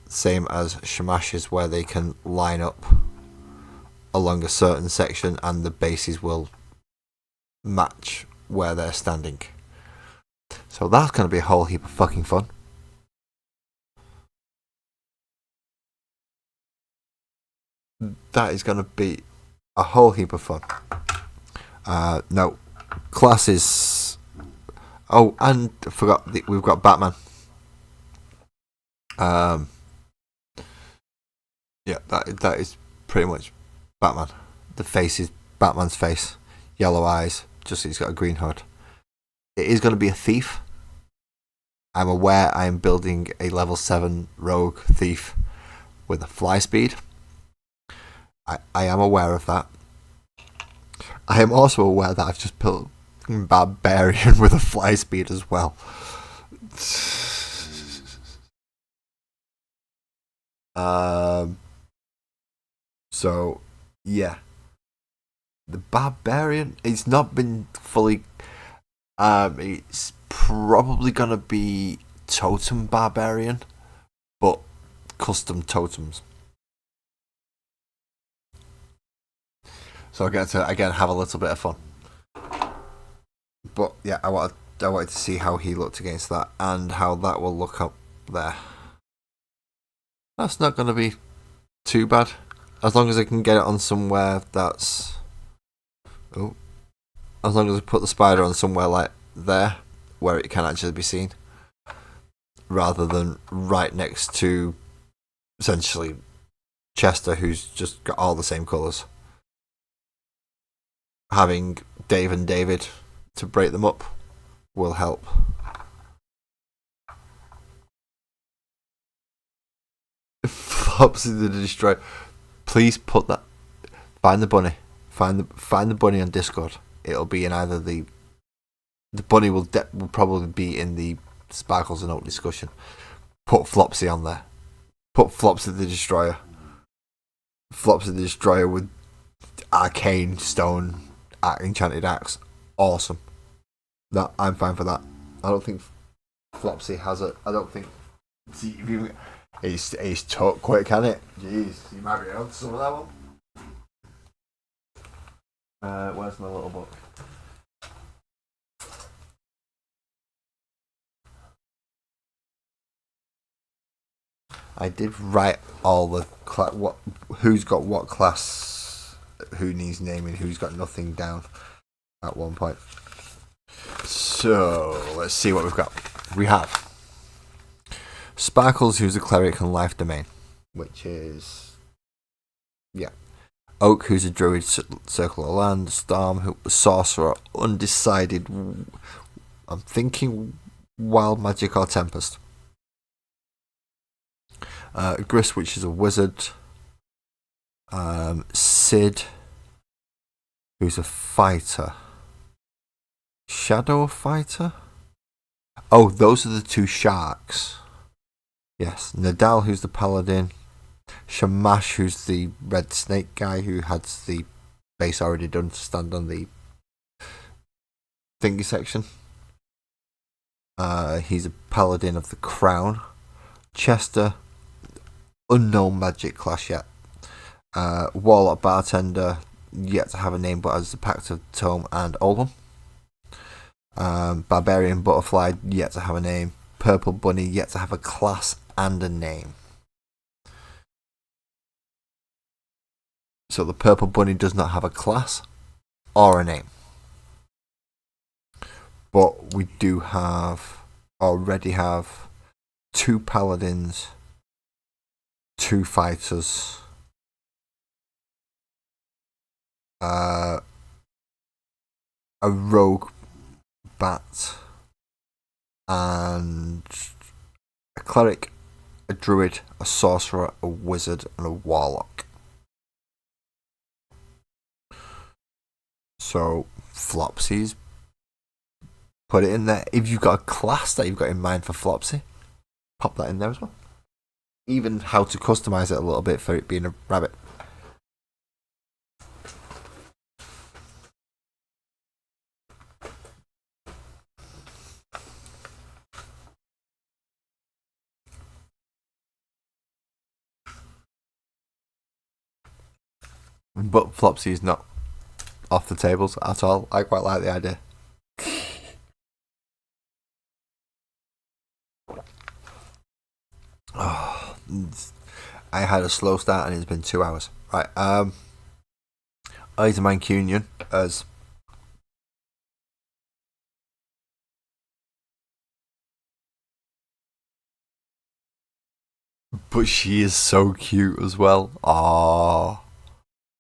same as Shamash's, where they can line up along a certain section and the bases will match where they're standing. So that's going to be a whole heap of fucking fun. That is going to be a whole heap of fun. No, classes. Oh, and I forgot we've got Batman. Yeah, that is pretty much Batman. The face is Batman's face, yellow eyes. Just he's got a green hood. It is going to be a thief. I'm aware I am building a level 7 rogue thief with a fly speed. I am aware of that. I am also aware that I've just built a barbarian with a fly speed as well. So, yeah. The barbarian, it's not been fully... it's probably going to be totem barbarian, but custom totems. So I get to again have a little bit of fun. But yeah, I wanted to see how he looked against that and how that will look up there. That's not going to be too bad, as long as I can get it on somewhere that's. Oh, as long as I put the spider on somewhere like there, where it can actually be seen, rather than right next to essentially Chester, who's just got all the same colours. Having Dave and David to break them up will help. Flopsy the Destroyer. Please put that. Find the bunny. Find the bunny on Discord. It'll be in either the bunny will probably be in the Sparkles and Oak discussion. Put Flopsy on there. Put Flopsy the Destroyer. Flopsy the Destroyer with arcane stone enchanted axe. Awesome. That I'm fine for that. I don't think Flopsy has it. I don't think. See, he's took quick, can it? Jeez, you might be able to some of that one. Where's my little book? I did write all the who's got what class, who needs naming, who's got nothing down at one point. So let's see what we've got. We have Sparkles, who's a cleric and life domain, which is Oak, who's a druid, circle of land. Storm, who sorcerer, undecided. I'm thinking wild magic or tempest. Gris, which is a wizard. Sid, who's a fighter. Shadow fighter? Oh, those are the two sharks. Yes, Nadal, who's the paladin. Shamash, who's the red snake guy who had the base already done to stand on the thingy section. He's a paladin of the crown. Chester, unknown magic class yet. Warlock bartender, yet to have a name, but has the Pact of Tome and Oldham. Barbarian butterfly, yet to have a name. Purple bunny, yet to have a class and a name. So the purple bunny does not have a class or a name. But we do already have 2 paladins, 2 fighters, a rogue bat, and a cleric, a druid, a sorcerer, a wizard, and a warlock. So Flopsy's, put it in there. If you've got a class that you've got in mind for Flopsy, pop that in there as well. Even how to customize it a little bit for it being a rabbit. But Flopsy is not off the tables at all. I quite like the idea. Oh, I had a slow start and it's been 2 hours. Right, Isa Mancunian as but she is so cute as well. Oh,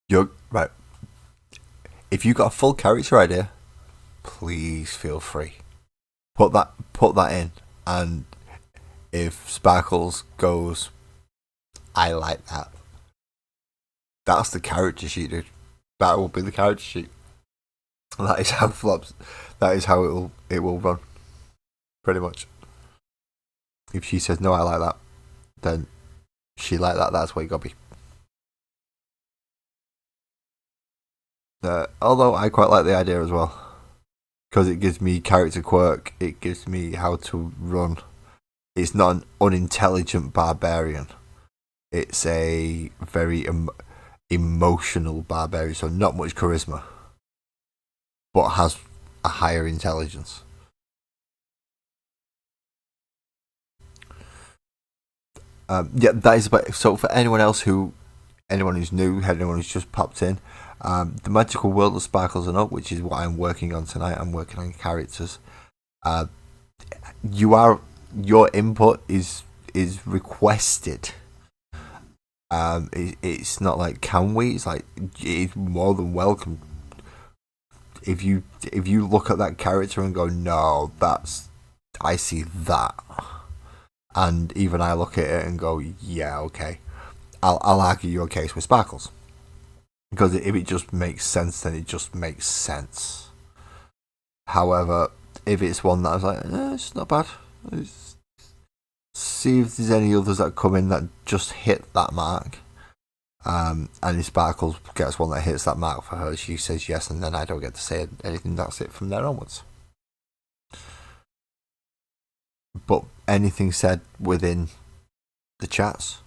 you're right. If you got a full character idea, please feel free. Put that in, and if Sparkles goes, I like that. That's the character sheet, dude. That will be the character sheet. That is how flops. That is how it will run. Pretty much. If she says no, I like that, then she like that. That's what you gotta be. Although I quite like the idea as well, because it gives me character quirk. It gives me how to run. It's not an unintelligent barbarian. it's a very emotional barbarian, so not much charisma, but has a higher intelligence. Yeah, that is about. So for anyone who's new, anyone who's just popped in, the Magical World of Sparkles and Up, which is what I'm working on tonight. I'm working on characters. Uh, your input is requested. It's not like can we? It's like it's more than welcome. If you look at that character and go, no, I see that, and even I look at it and go, yeah, okay, I'll argue your case with Sparkles, because if it just makes sense, then it just makes sense. However, if it's one that I was like, it's not bad. See if there's any others that come in that just hit that mark. And if Sparkles gets one that hits that mark for her, she says yes, and then I don't get to say anything. That's it from there onwards. But anything said within the chats,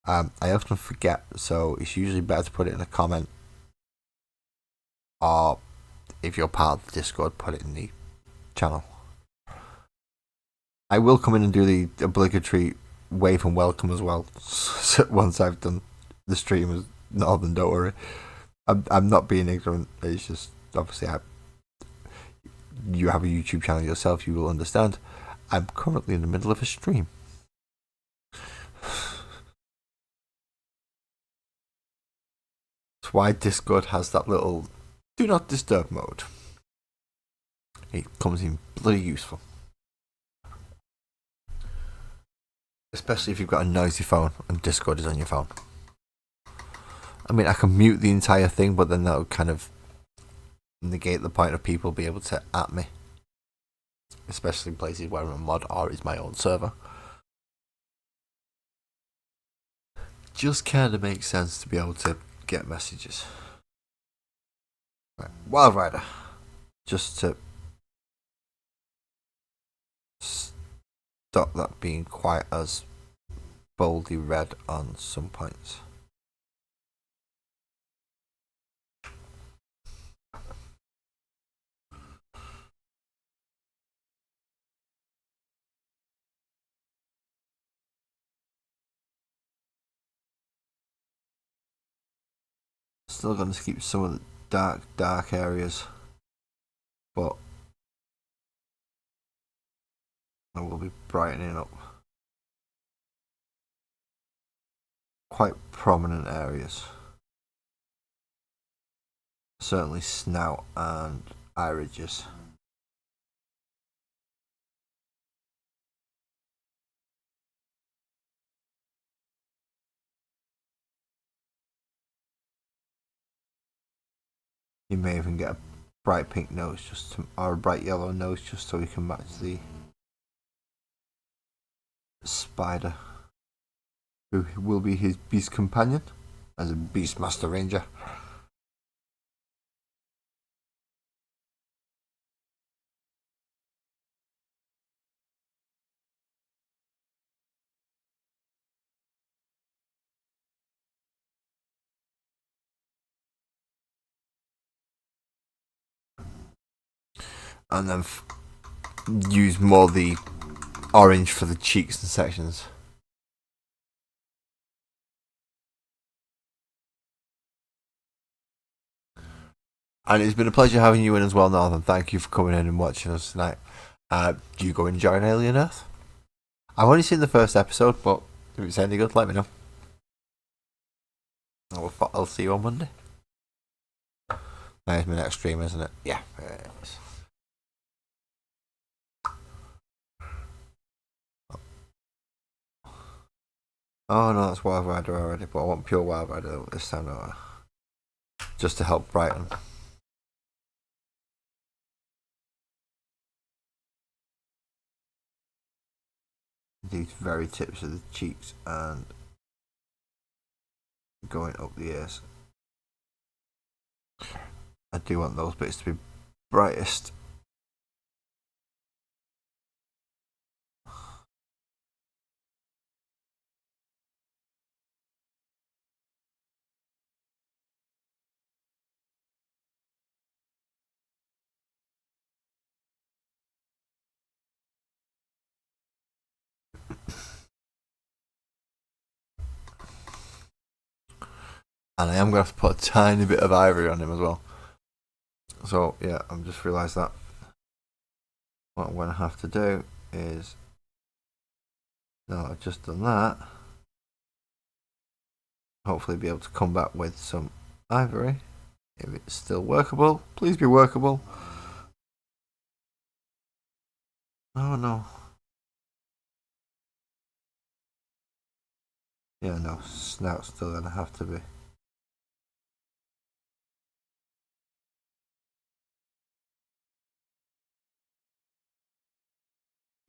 I often forget, so it's usually better to put it in a comment, or if you're part of the Discord, put it in the channel. I will come in and do the obligatory wave and welcome as well once I've done the stream as Northern. Don't worry, I'm not being ignorant. It's just obviously you have a YouTube channel yourself, you will understand. I'm currently in the middle of a stream. That's why Discord has that little do not disturb mode. It comes in bloody useful. Especially if you've got a noisy phone and Discord is on your phone. I mean, I can mute the entire thing, but then that would kind of negate the point of people being able to at me. Especially in places where I'm a mod or it's my own server. Just kind of makes sense to be able to get messages. Right. Wild Rider. Just to stop that being quite as boldly read on some points. Still going to keep some of the dark areas, but I will be brightening up quite prominent areas. Certainly snout and eye ridges. You may even get a bright pink nose or a bright yellow nose just so you can match the spider, who will be his beast companion as a Beastmaster Ranger. And then use more the orange for the cheeks and sections. And it's been a pleasure having you in as well, Northern. Thank you for coming in and watching us tonight. Do you go and join Alien Earth? I've only seen the first episode, but if it's any good, let me know. I'll see you on Monday. There's my next stream, isn't it? Yeah, it is. Oh no, that's Wild Rider already, but I want pure Wild Rider this time, don't I? Just to help brighten. These very tips of the cheeks and going up the ears. I do want those bits to be brightest. And I am going to have to put a tiny bit of ivory on him as well. So, yeah, I've just realised that. What I'm going to have to do is... Now I've just done that. Hopefully be able to come back with some ivory. If it's still workable, please be workable. Oh no. Yeah, no, snout's still going to have to be.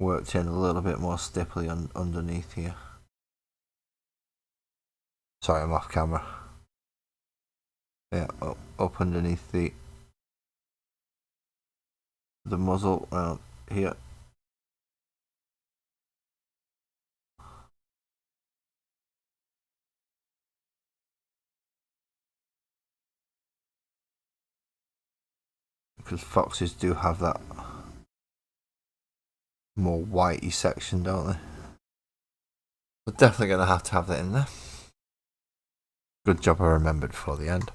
Worked in a little bit more stiffly underneath here. Sorry, I'm off camera. Yeah, up underneath the muzzle around here. Because foxes do have that more whitey section, don't they? We're definitely going to have that in there. Good job I remembered before the end.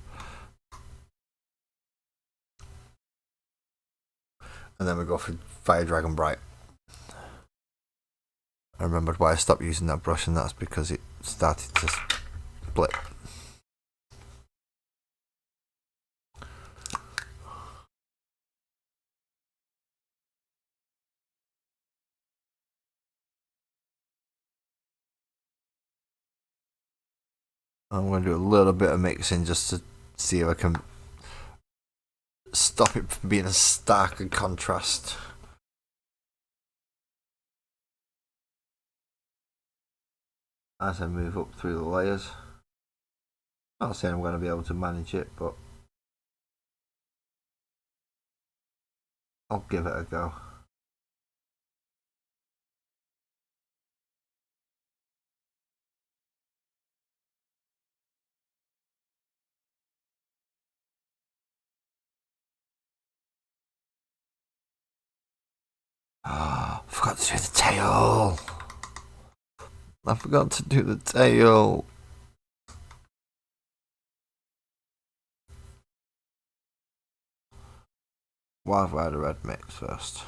And then we go for Fire Dragon Bright. I remembered why I stopped using that brush, and that's because it started to split. I'm going to do a little bit of mixing just to see if I can stop it from being a stark contrast. As I move up through the layers. Not saying I'm going to be able to manage it, but I'll give it a go. Ah, I forgot to do the tail. I forgot to do the tail. Wild Rider Red mix first.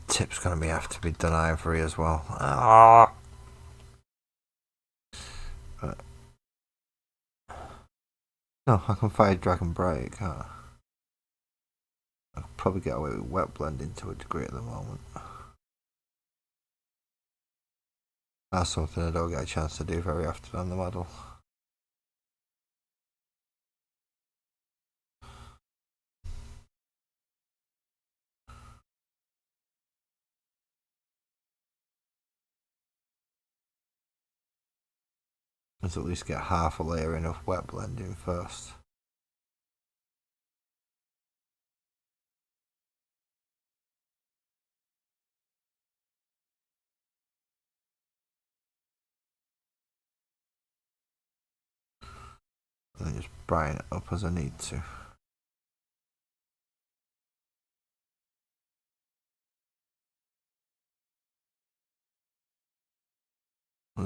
Tip's going to have to be done ivory as well. Ah. No, I can Fire Dragon Bright, can't I? I'll probably get away with wet blending to a degree at the moment. That's something I don't get a chance to do very often on the model. Let's at least get half a layer in of wet blending first. And then just brighten it up as I need to.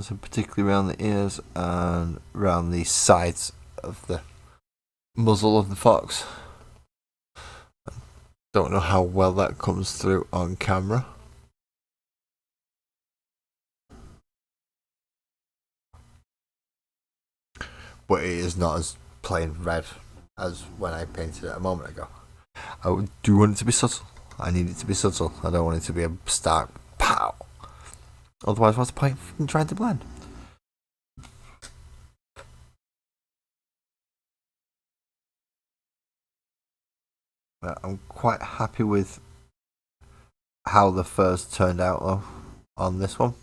So particularly around the ears and around the sides of the muzzle of the fox. Don't know how well that comes through on camera. But it is not as plain red as when I painted it a moment ago. I do want it to be subtle. I need it to be subtle. I don't want it to be a stark pow. Otherwise, what's the point in trying to blend? I'm quite happy with how the furs turned out though on this one.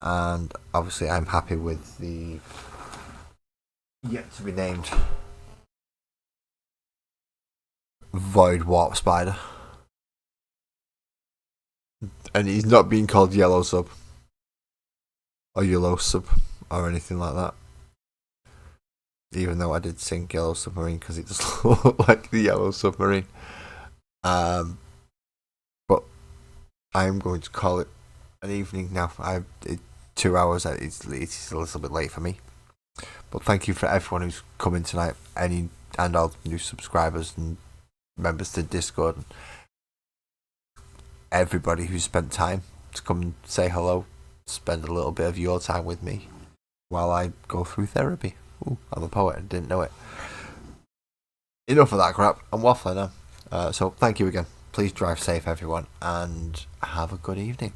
And obviously I'm happy with the yet to be named Void Warp Spider. And he's not being called Yellow Sub. or Yellow Sub or anything like that. Even though I did sing Yellow Submarine because it just looked like the Yellow Submarine. But I'm going to call it an evening now. 2 hours. It's a little bit late for me. But thank you for everyone who's come in tonight. And all the new subscribers and members to Discord. Everybody who spent time to come and say hello. Spend a little bit of your time with me while I go through therapy. Ooh, I'm a poet and didn't know it. Enough of that crap. I'm waffling now. So thank you again. Please drive safe, everyone, and have a good evening.